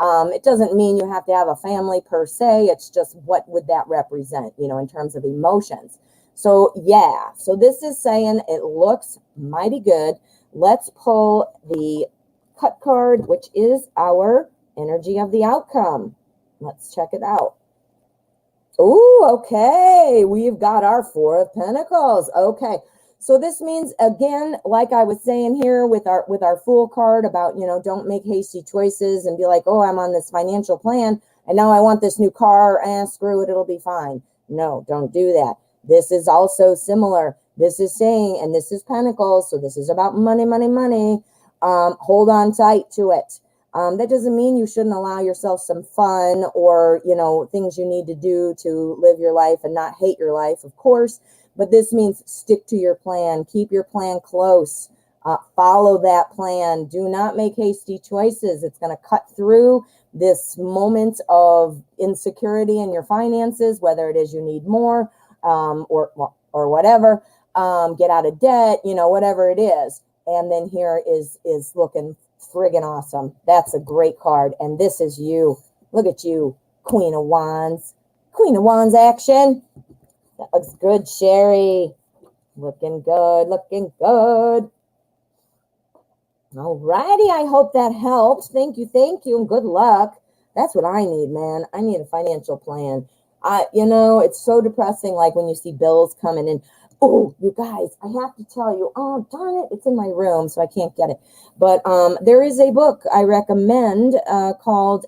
It doesn't mean you have to have a family per se. It's just what would that represent, in terms of emotions. So yeah, so this is saying it looks mighty good. Let's pull the cut card, which is our energy of the outcome. Let's check it out. Oh, okay. We've got our Four of Pentacles. Okay. So this means, again, like I was saying here with our Fool card about, don't make hasty choices and be like, oh, I'm on this financial plan and now I want this new car. Screw it. It'll be fine. No, don't do that. This is also similar. This is saying, and this is Pentacles, so this is about money, money, money. Hold on tight to it. That doesn't mean you shouldn't allow yourself some fun or, things you need to do to live your life and not hate your life, of course. But this means stick to your plan. Keep your plan close. Follow that plan. Do not make hasty choices. It's going to cut through this moment of insecurity in your finances, whether it is you need more, or whatever, get out of debt, whatever it is. And then here is looking friggin' awesome. That's a great card. And this is you. Look at you, Queen of Wands. Queen of Wands action. That looks good, Sherry. Looking good, looking good. All righty. I hope that helped. Thank you, and good luck. That's what I need, man. I need a financial plan. It's so depressing, like when you see bills coming in. Oh, you guys, I have to tell you, oh, darn it, it's in my room, so I can't get it. But there is a book I recommend called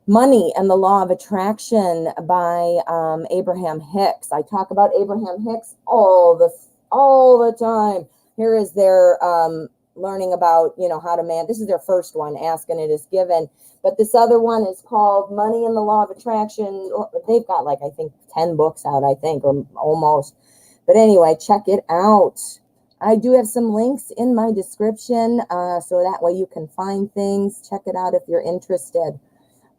Money and the Law of Attraction by Abraham Hicks. I talk about Abraham Hicks all the time. Here is their learning about, how to man. This is their first one, Ask and It Is Given. But this other one is called Money and the Law of Attraction. They've got I think 10 books out, I think, or almost. But anyway, check it out. I do have some links in my description, so that way you can find things. Check it out if you're interested.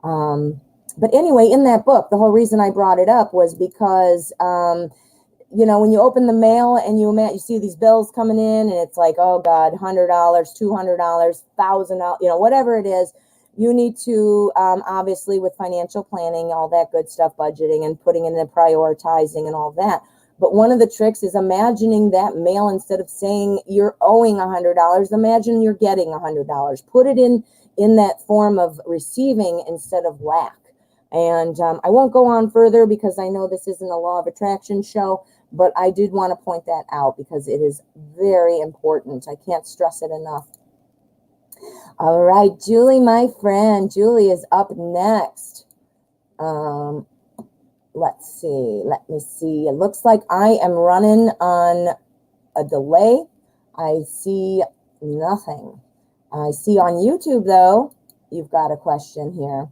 But anyway, in that book, the whole reason I brought it up was because, when you open the mail and you see these bills coming in and it's like, oh God, $100, $200, $1,000, whatever it is, you need to, obviously with financial planning, all that good stuff, budgeting and putting in the prioritizing and all that. But one of the tricks is imagining that mail, instead of saying you're owing $100, imagine you're getting $100. Put it in that form of receiving instead of lack. And I won't go on further because I know this isn't a Law of Attraction show, but I did want to point that out because it is very important. I can't stress it enough. All right, Julie, my friend. Julie is up next. Let's see. Let me see. It looks like I am running on a delay. I see nothing. I see on YouTube, though, you've got a question here.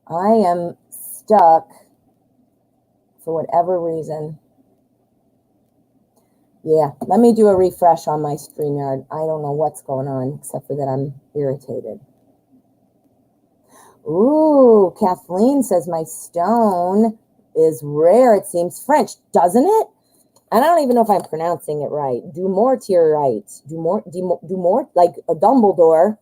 I am stuck for whatever reason. Yeah, let me do a refresh on my StreamYard. I don't know what's going on, except for that I'm irritated. Ooh, Kathleen says my stone is rare. It seems French, doesn't it? And I don't even know if I'm pronouncing it right. Dumortierite. Dumort, like a Dumbledore.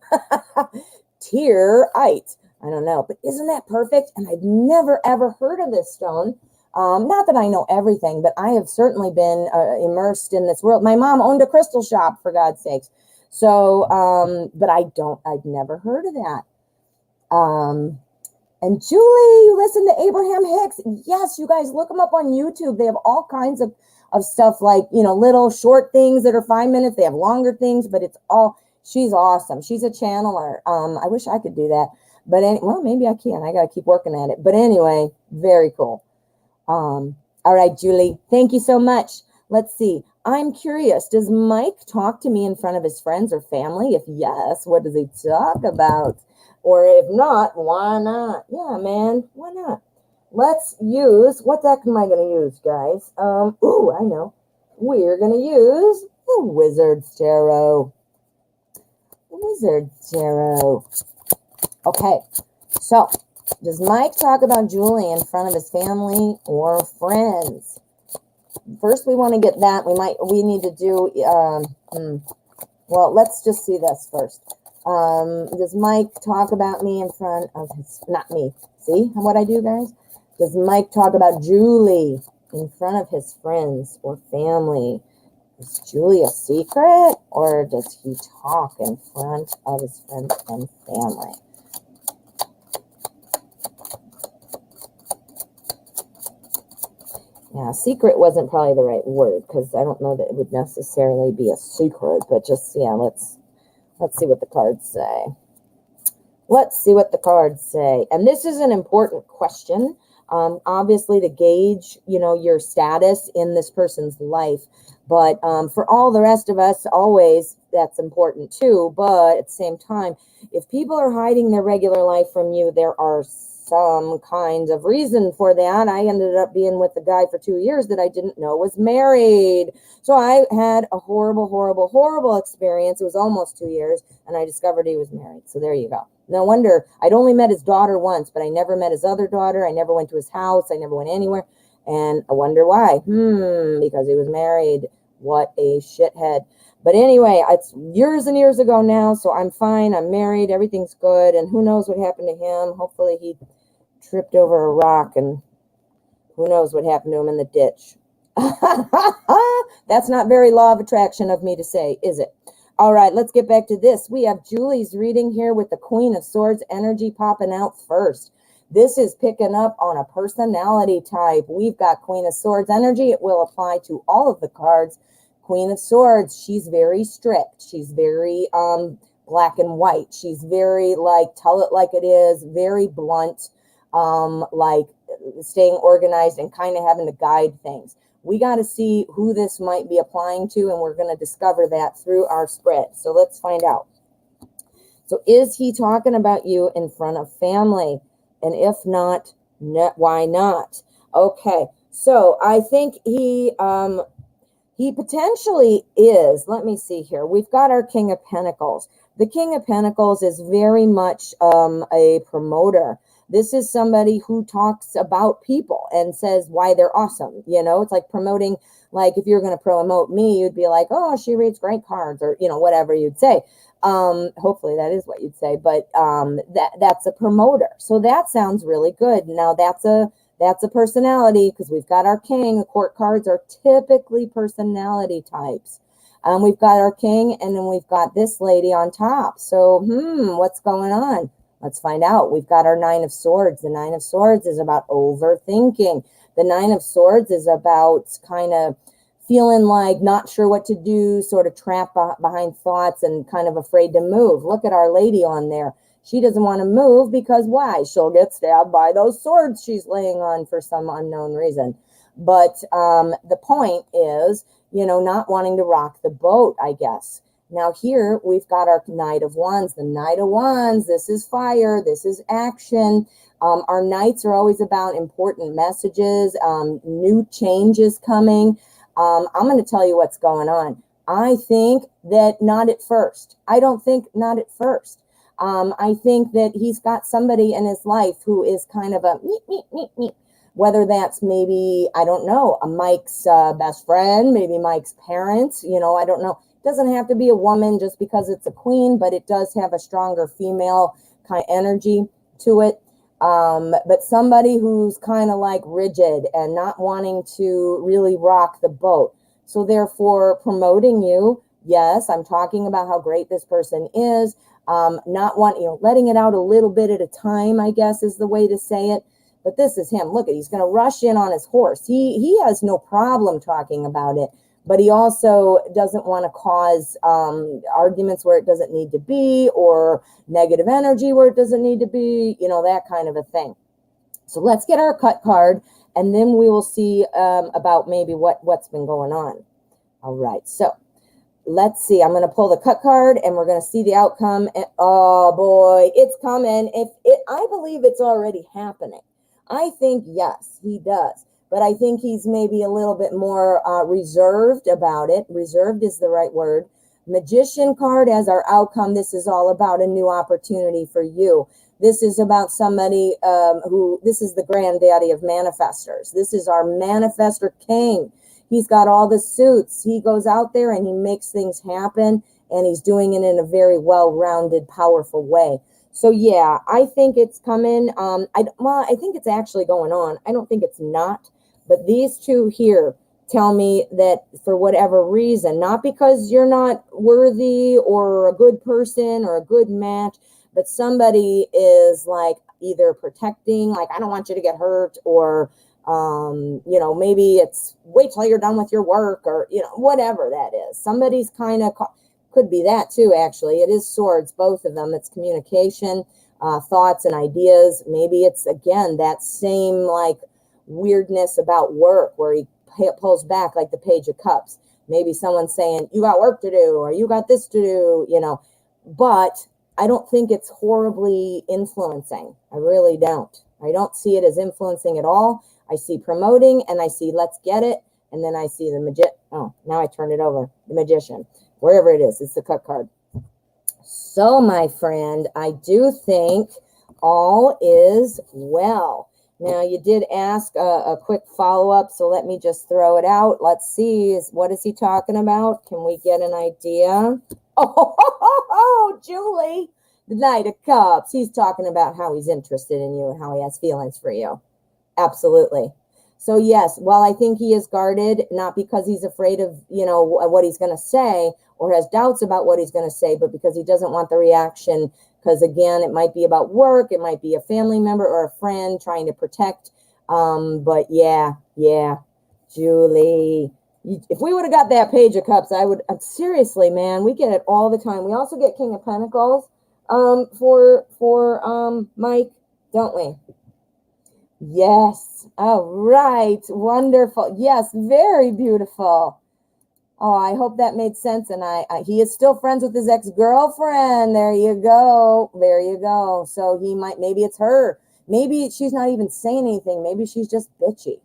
Tierite. I don't know, but isn't that perfect? And I've never, ever heard of this stone. Not that I know everything, but I have certainly been immersed in this world. My mom owned a crystal shop, for God's sakes. So, but I've never heard of that. And Julie, you listen to Abraham Hicks. Yes, you guys look them up on YouTube. They have all kinds of stuff like, little short things that are 5 minutes. They have longer things, but she's awesome. She's a channeler. I wish I could do that, but well, maybe I can. I got to keep working at it. But anyway, very cool. All right, Julie, thank you so much. Let's see. I'm curious, does Mike talk to me in front of his friends or family? If yes, what does he talk about? Or if not, why not? Yeah, man, why not? Let's use, what deck am I going to use, guys? I know. We're going to use the Wizard's Tarot. Wizard's Tarot. Okay, so does Mike talk about Julie in front of his family or friends? First, we want to get that. We need to do, well, let's just see this first. Does Mike talk about me in front of not me. See what I do, guys? Does Mike talk about Julie in front of his friends or family? Is Julie a secret, or does he talk in front of his friends and family? Yeah, secret wasn't probably the right word, because I don't know that it would necessarily be a secret, but just, yeah, let's see what the cards say. Let's see what the cards say. And this is an important question, obviously, to gauge, your status in this person's life. But for all the rest of us, always, that's important too. But at the same time, if people are hiding their regular life from you, there are some kind of reason for that. I ended up being with a guy for 2 years that I didn't know was married. So I had a horrible, horrible, horrible experience. It was almost 2 years, and I discovered he was married. So there you go. No wonder. I'd only met his daughter once, but I never met his other daughter. I never went to his house. I never went anywhere. And I wonder why. Because he was married. What a shithead. But anyway, it's years and years ago now, so I'm fine. I'm married. Everything's good. And who knows what happened to him. Hopefully he tripped over a rock, and who knows what happened to him in the ditch. That's not very law of attraction of me to say, is it? All right, let's get back to this. We have Julie's reading here with the Queen of Swords energy popping out first. This is picking up on a personality type. We've got Queen of Swords energy. It will apply to all of the cards. Queen of Swords, she's very strict. She's very black and white. She's very tell it like it is, very blunt, like staying organized and kind of having to guide things. We got to see who this might be applying to, and we're going to discover that through our spread. So let's find out. So is he talking about you in front of family? And if not, why not? Okay, so I think he potentially is. Let me see here. We've got our King of Pentacles. The King of Pentacles is very much a promoter. This is somebody who talks about people and says why they're awesome. It's like promoting, like if you're going to promote me, you'd be like, oh, she reads great cards, or, whatever you'd say. Hopefully that is what you'd say, but that's a promoter. So that sounds really good. Now that's a personality, because we've got our king. The court cards are typically personality types. We've got our king, and then we've got this lady on top. So, what's going on? Let's find out. We've got our Nine of Swords. The Nine of Swords is about overthinking. The Nine of Swords is about kind of feeling like not sure what to do, sort of trapped behind thoughts and kind of afraid to move. Look at our lady on there. She doesn't want to move because why? She'll get stabbed by those swords she's laying on for some unknown reason. But the point is, not wanting to rock the boat, I guess. Now here we've got our Knight of Wands. The Knight of Wands, this is fire, this is action. Our Knights are always about important messages, new changes coming. I'm going to tell you what's going on. I think that not at first. I don't think not at first. I think that he's got somebody in his life who is kind of a whether that's maybe, I don't know, a Mike's best friend, maybe Mike's parents, I don't know. It doesn't have to be a woman just because it's a queen, but it does have a stronger female kind of energy to it. But somebody who's kind of like rigid and not wanting to really rock the boat. So therefore promoting you. Yes, I'm talking about how great this person is. not wanting, letting it out a little bit at a time, I guess is the way to say it. But this is him. Look, he's going to rush in on his horse. He has no problem talking about it, but he also doesn't want to cause arguments where it doesn't need to be, or negative energy where it doesn't need to be, that kind of a thing. So let's get our cut card, and then we will see about maybe what's been going on. All right, so let's see. I'm going to pull the cut card, and we're going to see the outcome. And, oh boy, it's coming. I believe it's already happening. I think, yes, he does. But I think he's maybe a little bit more reserved about it. Reserved is the right word. Magician card as our outcome. This is all about a new opportunity for you. This is about somebody this is the granddaddy of manifestors. This is our manifestor king. He's got all the suits. He goes out there and he makes things happen, and he's doing it in a very well-rounded, powerful way. So yeah, I think it's coming. I think it's actually going on. I don't think it's not. But these two here tell me that for whatever reason, not because you're not worthy or a good person or a good match, but somebody is like either protecting, like, I don't want you to get hurt, or, maybe it's wait till you're done with your work, or, whatever that is. Somebody's kind of, could be that too, actually. It is swords, both of them. It's communication, thoughts and ideas. Maybe it's, again, that same like weirdness about work where he pulls back like the Page of Cups. Maybe someone's saying, you got work to do, or you got this to do, but I don't think it's horribly influencing. I really don't. I don't see it as influencing at all. I see promoting, and I see let's get it, and then I see the now I turned it over. The magician. Wherever it is, it's the cut card. So, my friend, I do think all is well. Now, you did ask a quick follow-up, so let me just throw it out. Let's see, what is he talking about? Can we get an idea? Oh, Julie, the Knight of Cups. He's talking about how he's interested in you and how he has feelings for you. Absolutely. So, yes, while I think he is guarded, not because he's afraid of, what he's going to say or has doubts about what he's going to say, but because he doesn't want the reaction. Because, again, it might be about work. It might be a family member or a friend trying to protect. But, yeah, Julie. If we would have got that Page of Cups, I would, seriously, man, we get it all the time. We also get King of Pentacles for Mike, don't we? Yes. All right. Wonderful. Yes. Very beautiful. Oh, I hope that made sense. And he is still friends with his ex-girlfriend. There you go. There you go. So maybe it's her. Maybe she's not even saying anything. Maybe she's just bitchy.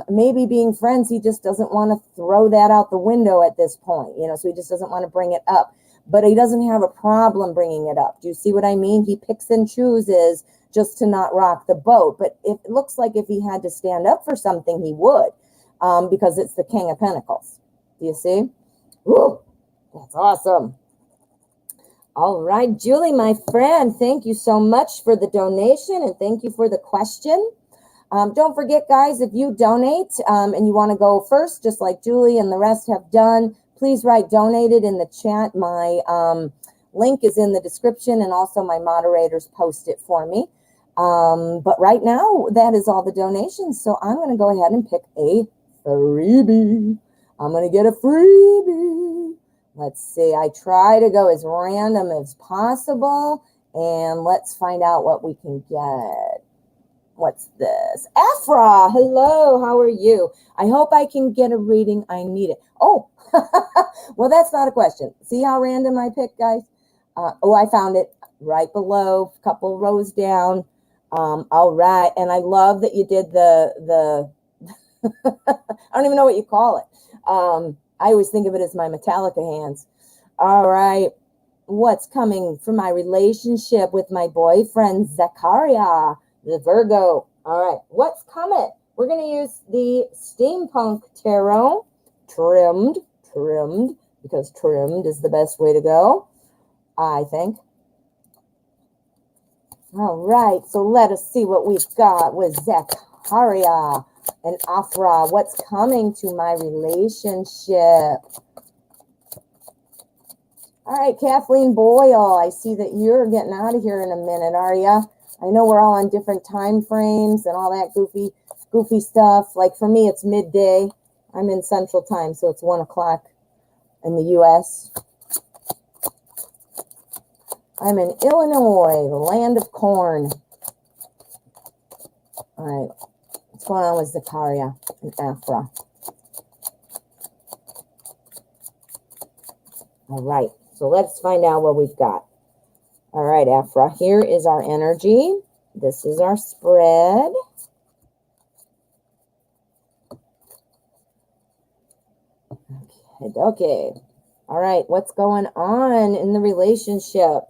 Maybe being friends, he just doesn't want to throw that out the window at this point, so he just doesn't want to bring it up. But he doesn't have a problem bringing it up. Do you see what I mean? He picks and chooses just to not rock the boat. But it looks like if he had to stand up for something, he would, because it's the King of Pentacles. Do you see? Ooh, that's awesome. All right, Julie, my friend, thank you so much for the donation, and thank you for the question. Don't forget, guys, if you donate and you want to go first, just like Julie and the rest have done, please write donated in the chat. My link is in the description, and also my moderators post it for me. But right now, that is all the donations. So I'm going to go ahead and pick a freebie. I'm going to get a freebie. Let's see. I try to go as random as possible, and let's find out what we can get. What's this? Afra, hello, how are you? I hope I can get a reading. I need it. Oh, well, that's not a question. See how random I picked, guys? I found it right below, a couple rows down. All right, and I love that you did the I don't even know what you call it. I always think of it as my Metallica hands. All right, what's coming for my relationship with my boyfriend, Zachariah? The Virgo. All right. What's coming? We're going to use the Steampunk Tarot. Trimmed, because trimmed is the best way to go, I think. All right. So let us see what we've got with Zachariah and Afra. What's coming to my relationship? All right, Kathleen Boyle, I see that you're getting out of here in a minute, are ya? I know we're all on different time frames and all that goofy stuff. Like for me, it's midday. I'm in Central Time, so it's 1 o'clock in the U.S. I'm in Illinois, the land of corn. All right, what's going on with Zakaria and Afra? All right, so let's find out what we've got. All right, Afra, here is our energy. This is our spread. Okay. All right, what's going on in the relationship?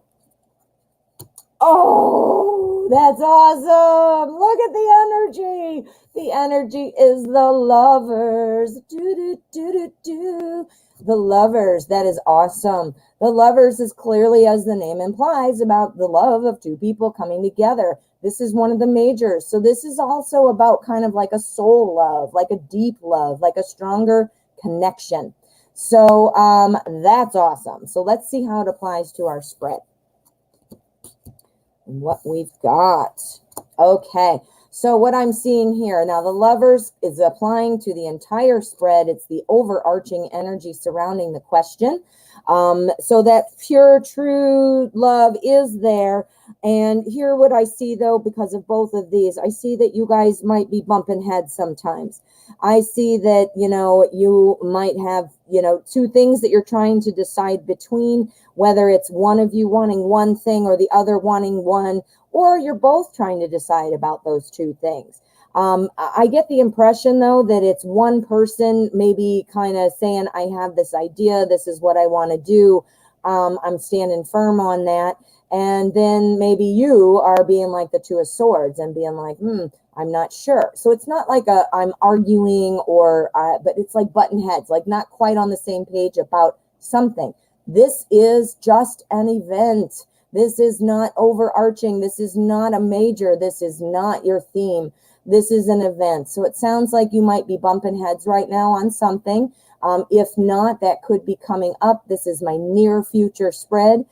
Oh, that's awesome. Look at the energy. The energy is the lovers. The lovers. That is awesome. The lovers is clearly, as the name implies, about the love of two people coming together. This is one of the majors. So this is also about kind of like a soul love, like a deep love, like a stronger connection. So that's awesome. So let's see how it applies to our spread. What we've got. Okay, so what I'm seeing here now, the lovers is applying to the entire spread. It's the overarching energy surrounding the question. So that pure, true love is there. And here what I see though, because of both of these, I see that you guys might be bumping heads sometimes. I see that, you might have, two things that you're trying to decide between, whether it's one of you wanting one thing or the other wanting one, or you're both trying to decide about those two things. I get the impression, though, that it's one person maybe kind of saying, I have this idea, this is what I want to do. I'm standing firm on that. And then maybe you are being like the Two of Swords and being like, I'm not sure. So it's not like I'm arguing but it's like button heads, like not quite on the same page about something. This is just an event. This is not overarching. This is not a major. This is not your theme. This is an event. So it sounds like you might be bumping heads right now on something. If not, that could be coming up. This is my near future spread.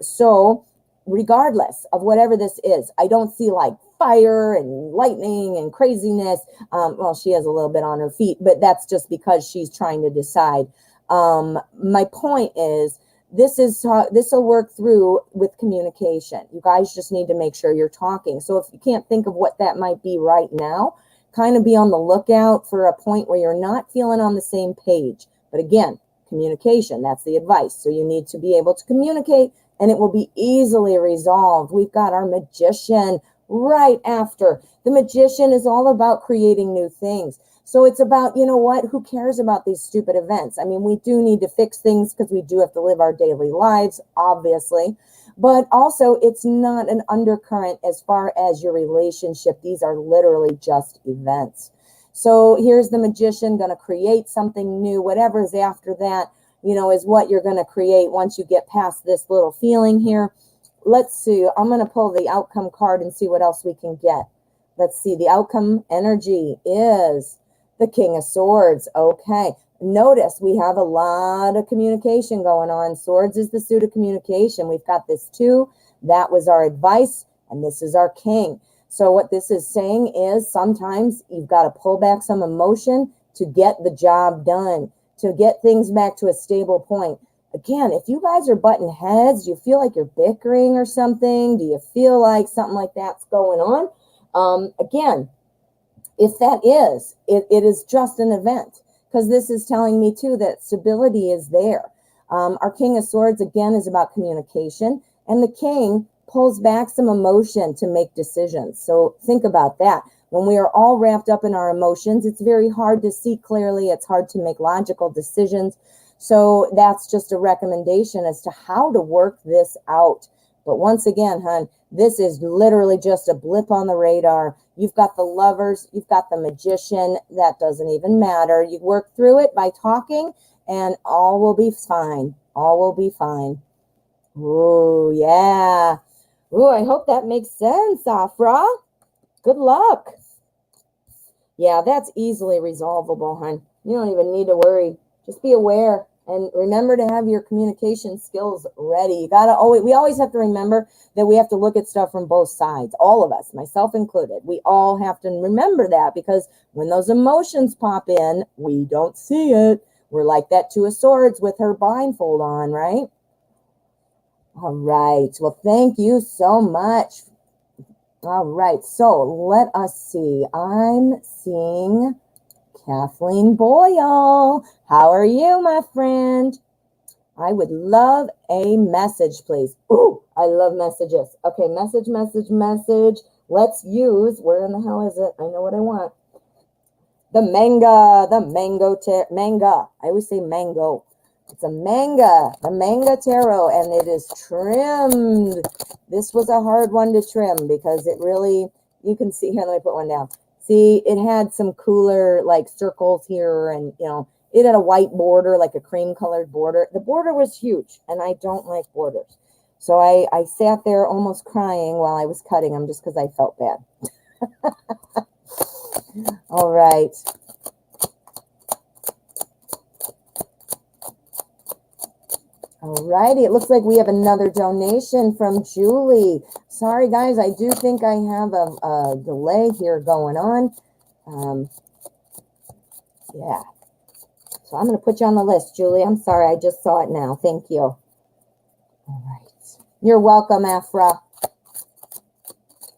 So regardless of whatever this is, I don't see like fire and lightning and craziness. Well, she has a little bit on her feet, but that's just because she's trying to decide. My point is, this will work through with communication. You guys just need to make sure you're talking. So if you can't think of what that might be right now, kind of be on the lookout for a point where you're not feeling on the same page. But again, communication, that's the advice. So you need to be able to communicate and it will be easily resolved. We've got our magician right after. The magician is all about creating new things. So it's about, who cares about these stupid events? I mean, we do need to fix things because we do have to live our daily lives, obviously. But also, it's not an undercurrent as far as your relationship. These are literally just events. So here's the magician going to create something new. Whatever is after that, is what you're going to create once you get past this little feeling here. Let's see. I'm going to pull the outcome card and see what else we can get. Let's see. The outcome energy is the King of Swords. Okay. Notice we have a lot of communication going on. Swords is the suit of communication. We've got this 2. That was our advice. And this is our king. So what this is saying is sometimes you've got to pull back some emotion to get the job done, to get things back to a stable point. Again, if you guys are butting heads, do you feel like you're bickering or something? Do you feel like something like that's going on? Again, if that is, it is just an event, because this is telling me too that stability is there. Our King of Swords, again, is about communication, and the king pulls back some emotion to make decisions. So think about that. When we are all wrapped up in our emotions, it's very hard to see clearly. It's hard to make logical decisions. So that's just a recommendation as to how to work this out. But once again, hon, this is literally just a blip on the radar. You've got the lovers, you've got the magician. That doesn't even matter. You work through it by talking and all will be fine. All will be fine. Oh, yeah. Oh, I hope that makes sense, Afra. Good luck. Yeah, that's easily resolvable, hon. You don't even need to worry. Just be aware And remember to have your communication skills ready. We always have to remember that we have to look at stuff from both sides. All of us, myself included. We all have to remember that, because when those emotions pop in, we don't see it. We're like that Two of Swords with her blindfold on, right? All right. Well, thank you so much. All right. So let us see. I'm seeing Kathleen Boyle. How are you, my friend? I would love a message, please. Ooh, I love messages. Okay, message. Let's use, where in the hell is it? I know what I want. The manga. I always say mango. It's a manga, the manga tarot, and it is trimmed. This was a hard one to trim because it really, you can see here, let me put one down. See, it had some cooler like circles here, and it had a white border, like a cream colored border. The border was huge, and I don't like borders. So I sat there almost crying while I was cutting them just because I felt bad. All right. All righty, it looks like we have another donation from Julie. Sorry, guys, I do think I have a delay here going on. Yeah. So I'm going to put you on the list, Julie. I'm sorry, I just saw it now. Thank you. All right. You're welcome, Afra.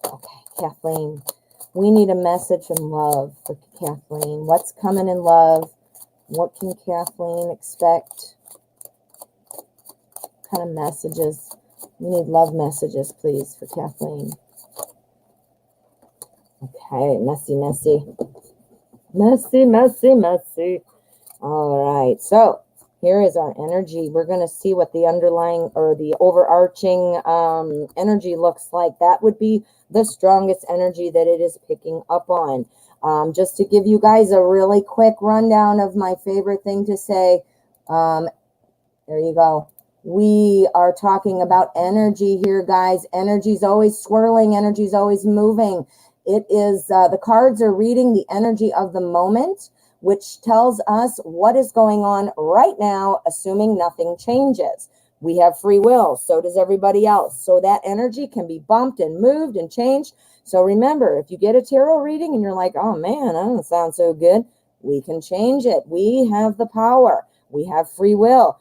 Okay, Kathleen. We need a message in love for Kathleen. What's coming in love? What can Kathleen expect? Kind of messages. We need love messages, please, for Kathleen. Okay, messy. All right, so here is our energy. We're going to see what the underlying or the overarching energy looks like. That would be the strongest energy that it is picking up on. Just to give you guys a really quick rundown of my favorite thing to say. There you go. We are talking about energy here, guys. Energy's always swirling. Energy's always moving. It is, the cards are reading the energy of the moment, which tells us what is going on right now, assuming nothing changes. We have free will. So does everybody else. So that energy can be bumped and moved and changed. So remember, if you get a tarot reading and you're like, oh man, that doesn't sound so good, we can change it. We have the power. We have free will.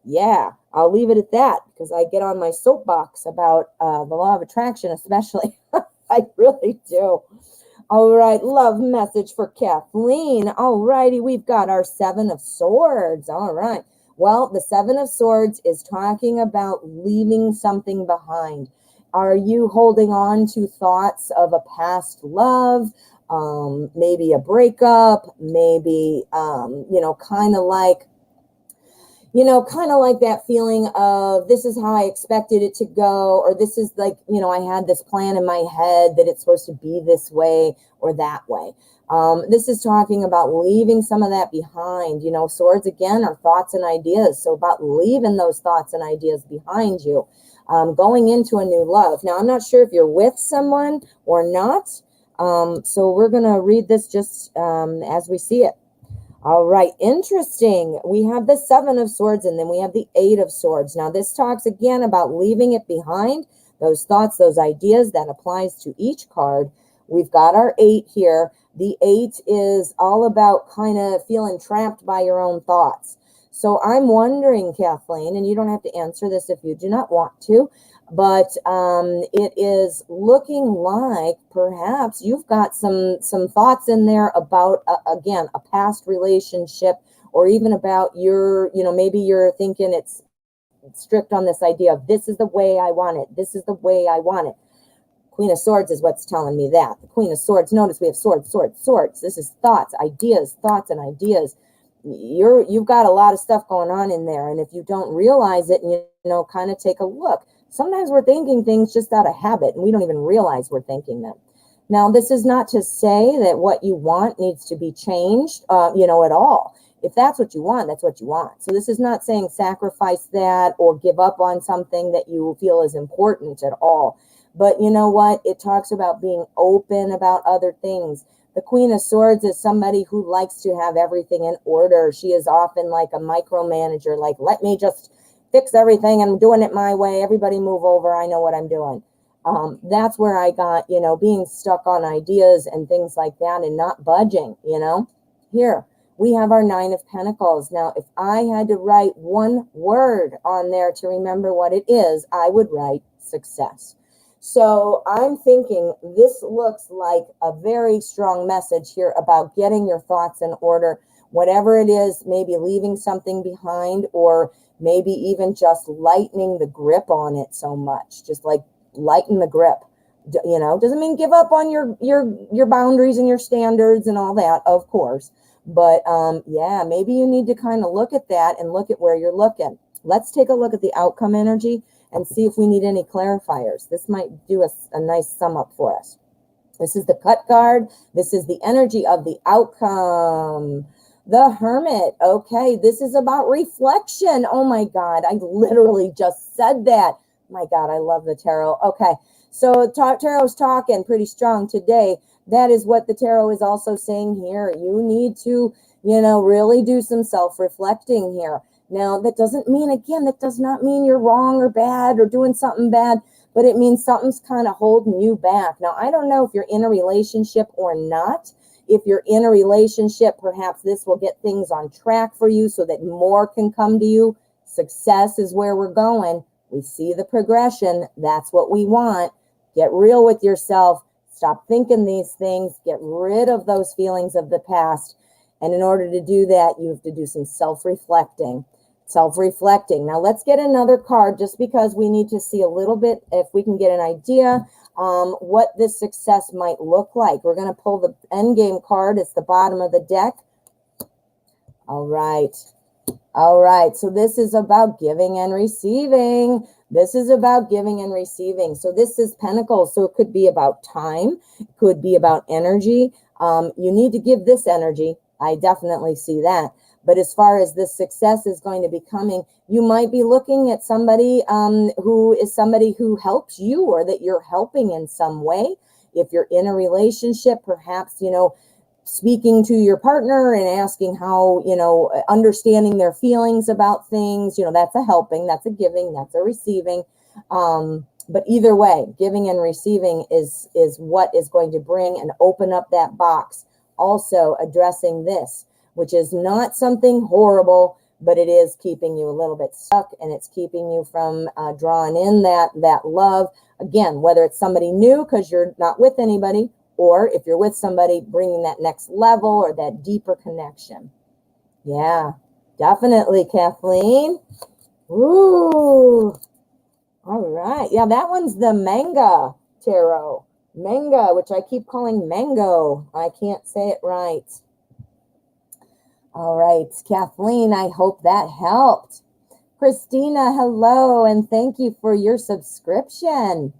Yeah, I'll leave it at that because I get on my soapbox about the law of attraction, especially. I really do. All right, love message for Kathleen. All righty, we've got our Seven of Swords. All right. Well, the Seven of Swords is talking about leaving something behind. Are you holding on to thoughts of a past love? Maybe a breakup, maybe, kind of like that feeling of this is how I expected it to go, or this is like, I had this plan in my head that it's supposed to be this way or that way. This is talking about leaving some of that behind. Swords, again, are thoughts and ideas. So about leaving those thoughts and ideas behind you, going into a new love. Now, I'm not sure if you're with someone or not. So we're going to read this just as we see it. All right, interesting. We have the Seven of Swords, and then we have the Eight of Swords. Now, this talks again about leaving it behind, those thoughts, those ideas. That applies to each card. We've got our 8 here. The 8 is all about kind of feeling trapped by your own thoughts. So I'm wondering, Kathleen, and you don't have to answer this if you do not want to, but it is looking like perhaps you've got some thoughts in there about, again, a past relationship, or even about your, maybe you're thinking it's strict on this idea of this is the way I want it. This is the way I want it. Queen of Swords is what's telling me that. The Queen of Swords, notice we have swords. This is thoughts and ideas. You've got a lot of stuff going on in there. And if you don't realize it and, kind of take a look, sometimes we're thinking things just out of habit and we don't even realize we're thinking them. Now, this is not to say that what you want needs to be changed, at all. If that's what you want, that's what you want. So this is not saying sacrifice that or give up on something that you feel is important at all. But you know what? It talks about being open about other things. The Queen of Swords is somebody who likes to have everything in order. She is often like a micromanager, like, let me just fix everything. I'm doing it my way. Everybody move over. I know what I'm doing. That's where I got, being stuck on ideas and things like that and not budging, Here, we have our Nine of Pentacles. Now, if I had to write one word on there to remember what it is, I would write success. So I'm thinking this looks like a very strong message here about getting your thoughts in order, whatever it is, maybe leaving something behind, or maybe even just lightening the grip on it so much, just like lighten the grip. Doesn't mean give up on your boundaries and your standards and all that, of course. But yeah, maybe you need to kind of look at that and look at where you're looking. Let's take a look at the outcome energy and see if we need any clarifiers. This might do a nice sum up for us. This is the cut card. This is the energy of the outcome. The Hermit. Okay, this is about reflection. Oh my God, I literally just said that. My God, I love the tarot. Okay, so tarot's talking pretty strong today. That is what the tarot is also saying here. You need to, really do some self-reflecting here. Now, that doesn't mean, again, that does not mean you're wrong or bad or doing something bad, but it means something's kind of holding you back. Now, I don't know if you're in a relationship or not. If you're in a relationship, perhaps this will get things on track for you so that more can come to you. Success is where we're going. We see the progression. That's what we want. Get real with yourself. Stop thinking these things. Get rid of those feelings of the past. And in order to do that, you have to do some self-reflecting. Now, let's get another card just because we need to see a little bit, if we can get an idea, what this success might look like. We're going to pull the endgame card. It's the bottom of the deck. All right. So this is about giving and receiving. So this is Pentacles. So it could be about time. It could be about energy. You need to give this energy. I definitely see that. But as far as this success is going to be coming, you might be looking at somebody who helps you or that you're helping in some way. If you're in a relationship, perhaps, speaking to your partner and asking how, understanding their feelings about things, that's a helping, that's a giving, that's a receiving. But either way, giving and receiving is what is going to bring and open up that box. Also addressing this, which is not something horrible, but it is keeping you a little bit stuck, and it's keeping you from drawing in that love. Again, whether it's somebody new because you're not with anybody, or if you're with somebody, bringing that next level or that deeper connection. Yeah, definitely, Kathleen. Ooh. All right. Yeah, that one's the Manga Tarot. Manga, which I keep calling Mango. I can't say it right. All right, Kathleen, I hope that helped. Christina, hello, and thank you for your subscription.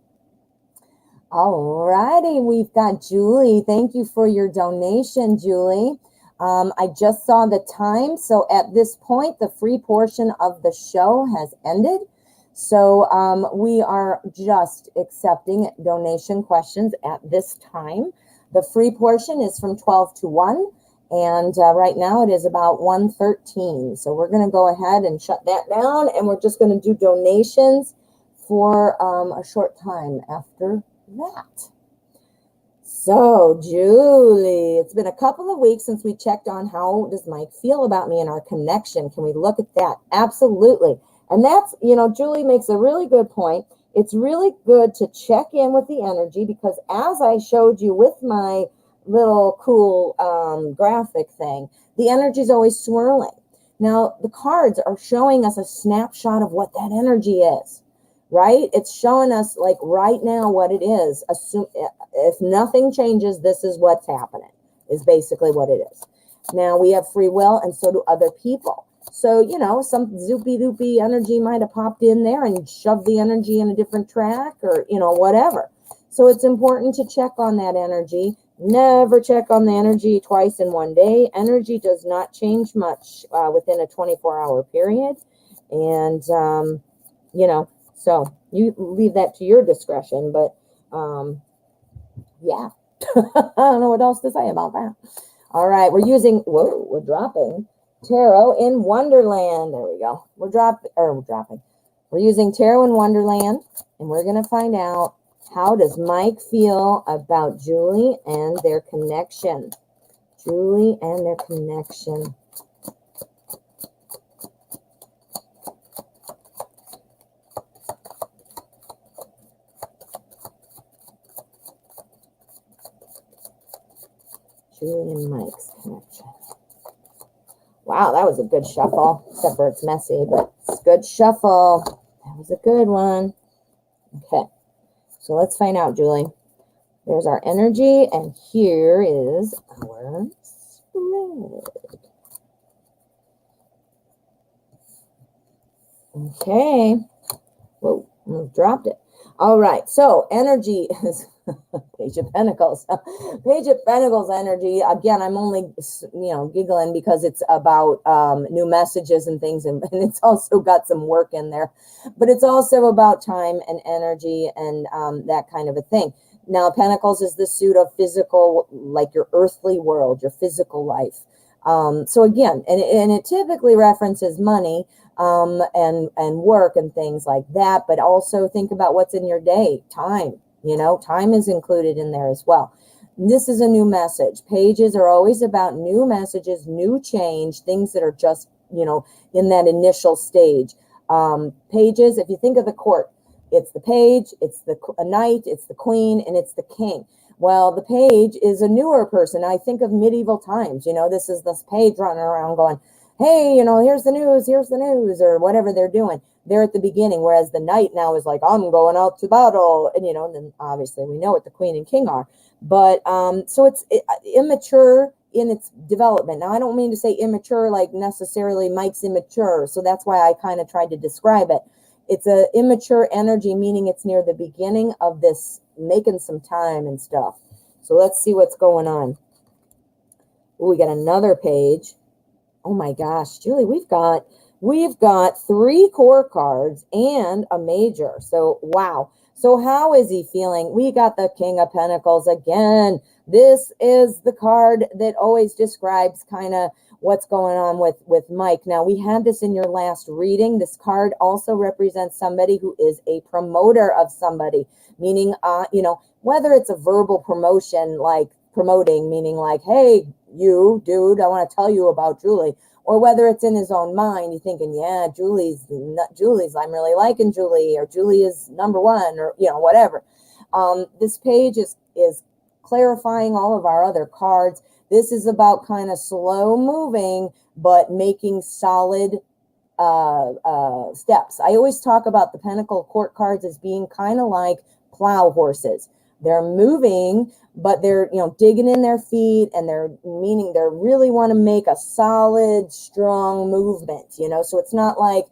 All righty, we've got Julie. Thank you for your donation, Julie. I just saw the time, so at this point, the free portion of the show has ended. So we are just accepting donation questions at this time. The free portion is from 12 to 1, and right now it is about 1:13. So we're going to go ahead and shut that down, and we're just going to do donations for a short time after that. So, Julie, it's been a couple of weeks since we checked on how does Mike feel about me and our connection. Can we look at that? Absolutely. And that's, Julie makes a really good point. It's really good to check in with the energy because as I showed you with my little cool graphic thing, the energy is always swirling. Now, the cards are showing us a snapshot of what that energy is, right? It's showing us like right now what it is. If nothing changes, this is what's happening, is basically what it is. Now, we have free will, and so do other people. So, some zoopy-doopy energy might have popped in there and shoved the energy in a different track or, whatever. So it's important to check on that energy. Never check on the energy twice in one day. Energy does not change much within a 24-hour period. And, so you leave that to your discretion. But, yeah. I don't know what else to say about that. All right, we're dropping Tarot in Wonderland. There we go. We're using Tarot in Wonderland, and we're going to find out, how does Mike feel about Julie and their connection? Julie and their connection. Julie and Mike's connection. Wow, that was a good shuffle, except for it's messy, but it's a good shuffle. That was a good one. Okay, so let's find out, Julie. There's our energy, and here is our spread. Okay. Whoa, I dropped it. All right, so energy is Page of Pentacles. Page of Pentacles energy. Again, I'm only, giggling because it's about new messages and things, and it's also got some work in there. But it's also about time and energy and that kind of a thing. Now, Pentacles is the suit of physical, like your earthly world, your physical life. So again, and it typically references money and work and things like that, but also think about what's in your day. Time, time is included in there as well. This is a new message. Pages are always about new messages, new change, things that are just, in that initial stage. Pages, if you think of the court, it's the page, it's a knight, it's the queen, and it's the king. Well, the page is a newer person. I think of medieval times. This is this page running around going, hey, here's the news, or whatever they're doing. They're at the beginning, whereas the knight now is like, I'm going out to battle. And, and then obviously we know what the queen and king are. But so it's immature in its development. Now, I don't mean to say immature like necessarily Mike's immature. So that's why I kind of tried to describe it. It's a immature energy, meaning it's near the beginning of this making some time and stuff. So let's see what's going on. Ooh, we got another page. Oh my gosh, Julie, we've got 3 core cards and a major. So wow. So how is he feeling? We got the King of Pentacles again. This is the card that always describes kind of what's going on with Mike. Now, we had this in your last reading. This card also represents somebody who is a promoter of somebody, meaning, whether it's a verbal promotion, like promoting, meaning like, hey, you, dude, I want to tell you about Julie. Or whether it's in his own mind, you're thinking, yeah, Julie's, I'm really liking Julie, or Julie is number one, or, whatever. This page is clarifying all of our other cards. This is about kind of slow moving, but making solid steps. I always talk about the Pentacle Court cards as being kind of like plow horses. They're moving, but they're, digging in their feet, and they're really want to make a solid, strong movement, so it's not like,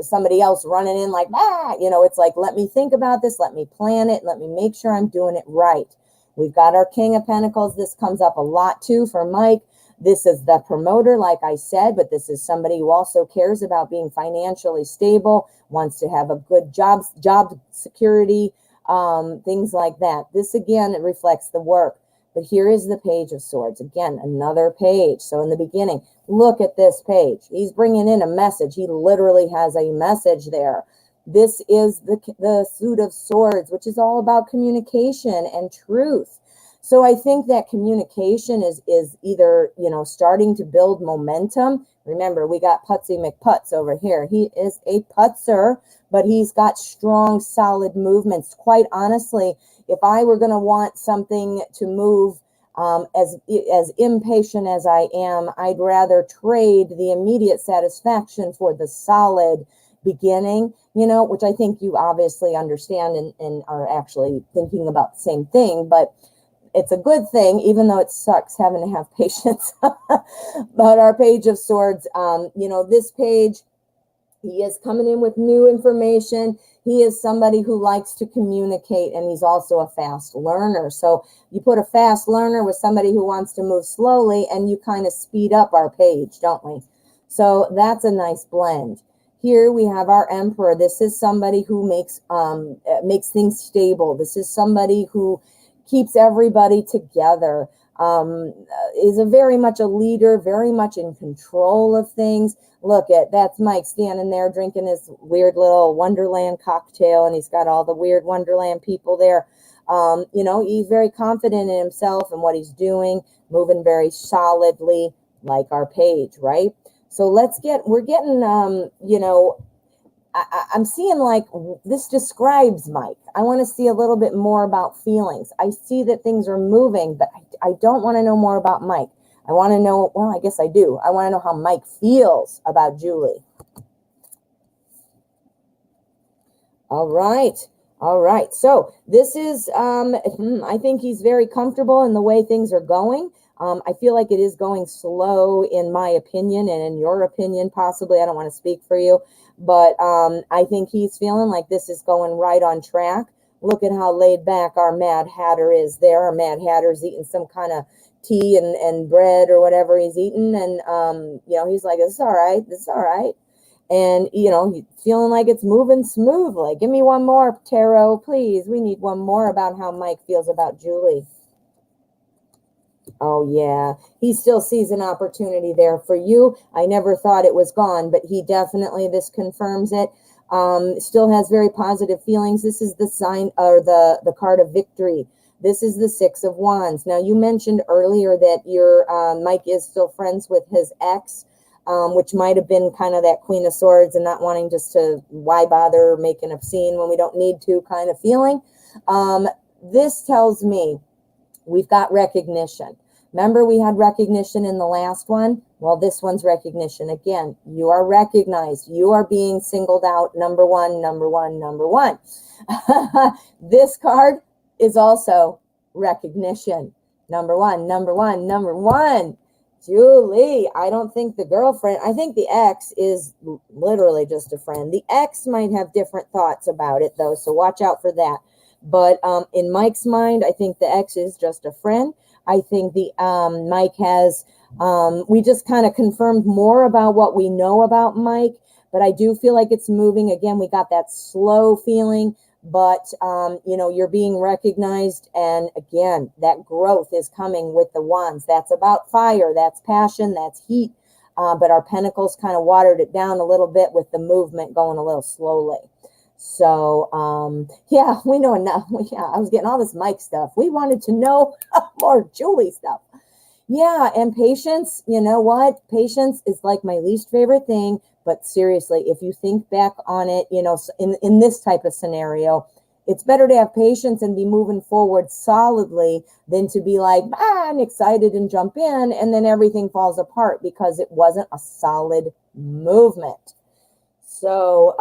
somebody else running in like, it's like, let me think about this. Let me plan it. Let me make sure I'm doing it right. We've got our King of Pentacles. This comes up a lot too for Mike. This is the promoter, like I said, but this is somebody who also cares about being financially stable, wants to have a good job security, things like that. This, again, it reflects the work. But here is the Page of Swords. Again, another page. So in the beginning, look at this page. He's bringing in a message. He literally has a message there. This is the Suit of Swords, which is all about communication and truth. So I think that communication is either, starting to build momentum. Remember, we got Putsy McPutz over here. He is a putzer, but he's got strong, solid movements. Quite honestly, if I were going to want something to move, as impatient as I am, I'd rather trade the immediate satisfaction for the solid beginning, which I think you obviously understand and are actually thinking about the same thing. But it's a good thing, even though it sucks having to have patience. But our Page of Swords, this page, he is coming in with new information. He is somebody who likes to communicate, and he's also a fast learner. So you put a fast learner with somebody who wants to move slowly, and you kind of speed up our page, don't we? So that's a nice blend. Here we have our Emperor. This is somebody who makes things stable. This is somebody who keeps everybody together. Is very much a leader, very much in control of things. Look at, that's Mike standing there drinking his weird little Wonderland cocktail, and he's got all the weird Wonderland people there. You know, he's very confident in himself and what he's doing, moving very solidly, like our page, right? So we're getting, you know, I'm seeing like this describes Mike. I want to see a little bit more about feelings. I see that things are moving, but I don't want to know more about Mike. I want to know, well, I guess I do. I want to know how Mike feels about Julie. All right. All right. So this is, I think he's very comfortable in the way things are going. I feel like it is going slow in my opinion, and in your opinion, possibly. I don't want to speak for you, but I think he's feeling like this is going right on track. Look at how laid back our Mad Hatter is there. Our Mad Hatter's eating some kind of tea and bread or whatever he's eating. And, you know, he's like, this is all right. This is all right. And, you know, he's feeling like it's moving smoothly. Give me one more, Tarot, please. We need one more about how Mike feels about Julie. Oh, yeah. He still sees an opportunity there for you. I never thought it was gone, but he definitely, this confirms it. Still has very positive feelings. This is the sign, or the card of victory. This is the Six of Wands. Now, you mentioned earlier that your Mike is still friends with his ex, which might have been kind of that Queen of Swords and not wanting just to, why bother making a scene when we don't need to kind of feeling. This tells me we've got recognition. Remember, we had recognition in the last one? Well, this one's recognition. Again, you are recognized. You are being singled out. Number one, number one, number one. This card is also recognition. Number one, number one, number one. Julie, I don't think the girlfriend, I think the ex is literally just a friend. The ex might have different thoughts about it, though, so watch out for that. But in Mike's mind, I think the ex is just a friend. I think the Mike has, we just kind of confirmed more about what we know about Mike, but I do feel like it's moving. Again, we got that slow feeling, but, you know, you're being recognized. And again, that growth is coming with the wands. That's about fire. That's passion. That's heat. But our pentacles kind of watered it down a little bit with the movement going a little slowly. So, yeah, we know enough. Yeah, I was getting all this Mike stuff. We wanted to know more Julie stuff. Yeah, and patience, you know what? Patience is like my least favorite thing. But seriously, if you think back on it, you know, in this type of scenario, it's better to have patience and be moving forward solidly than to be like, I'm excited and jump in, and then everything falls apart because it wasn't a solid movement. So,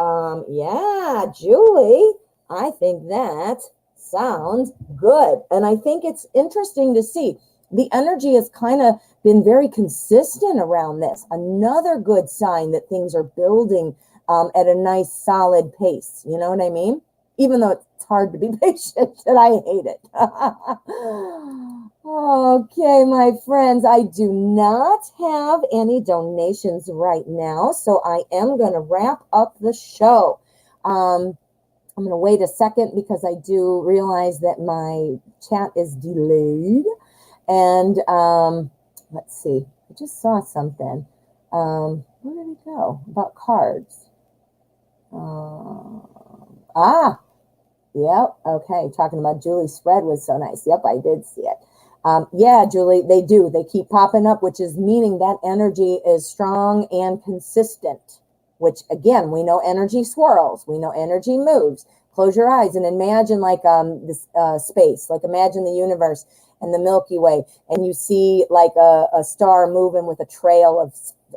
yeah, Julie, I think that sounds good. And I think it's interesting to see. The energy has kind of been very consistent around this. Another good sign that things are building at a nice, solid pace. You know what I mean? Even though it's hard to be patient, and I hate it. Okay, my friends, I do not have any donations right now, so I am going to wrap up the show. I'm going to wait a second because I do realize that my chat is delayed. And let's see, I just saw something. Where did it go? About cards. Yep, okay, talking about Julie's spread was so nice. Yep, I did see it. Yeah, Julie, they do. They keep popping up, which is meaning that energy is strong and consistent, which, again, we know energy swirls. We know energy moves. Close your eyes and imagine like this space, like imagine the universe and the Milky Way, and you see like a star moving with a trail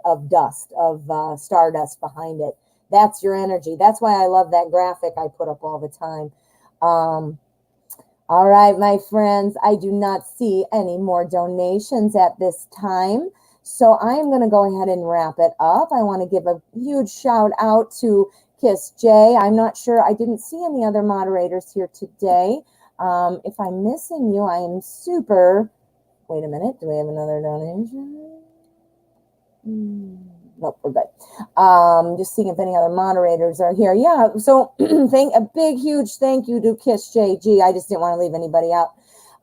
of dust, of stardust behind it. That's your energy. That's why I love that graphic I put up all the time. All right, my friends, I do not see any more donations at this time. So I'm going to go ahead and wrap it up. I want to give a huge shout out to Kiss J. I'm not sure. I didn't see any other moderators here today. If I'm missing you, I am super. Wait a minute. Do we have another donation? Nope, we're good. Just seeing if any other moderators are here. Yeah, so a big, huge thank you to Kiss JG. I just didn't want to leave anybody out.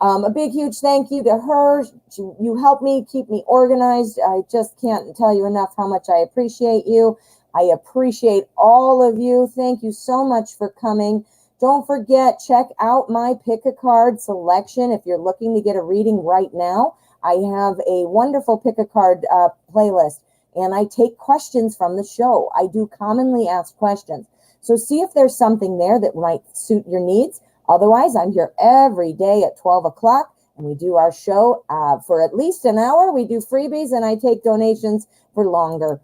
A big, huge thank you to her. You help me keep me organized. I just can't tell you enough how much I appreciate you. I appreciate all of you. Thank you so much for coming. Don't forget, check out my pick a card selection. If you're looking to get a reading right now, I have a wonderful pick a card playlist, and I take questions from the show. I do commonly asked questions. So see if there's something there that might suit your needs. Otherwise, I'm here every day at 12 o'clock, and we do our show for at least an hour. We do freebies, and I take donations for longer.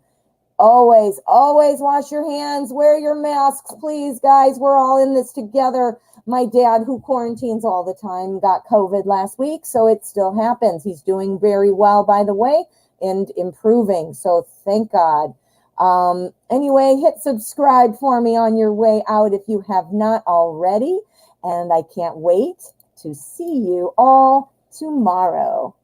Always, always wash your hands. Wear your masks, please, guys. We're all in this together. My dad, who quarantines all the time, got COVID last week, so it still happens. He's doing very well, by the way, and improving, so thank God. Anyway, hit subscribe for me on your way out if you have not already, and I can't wait to see you all tomorrow.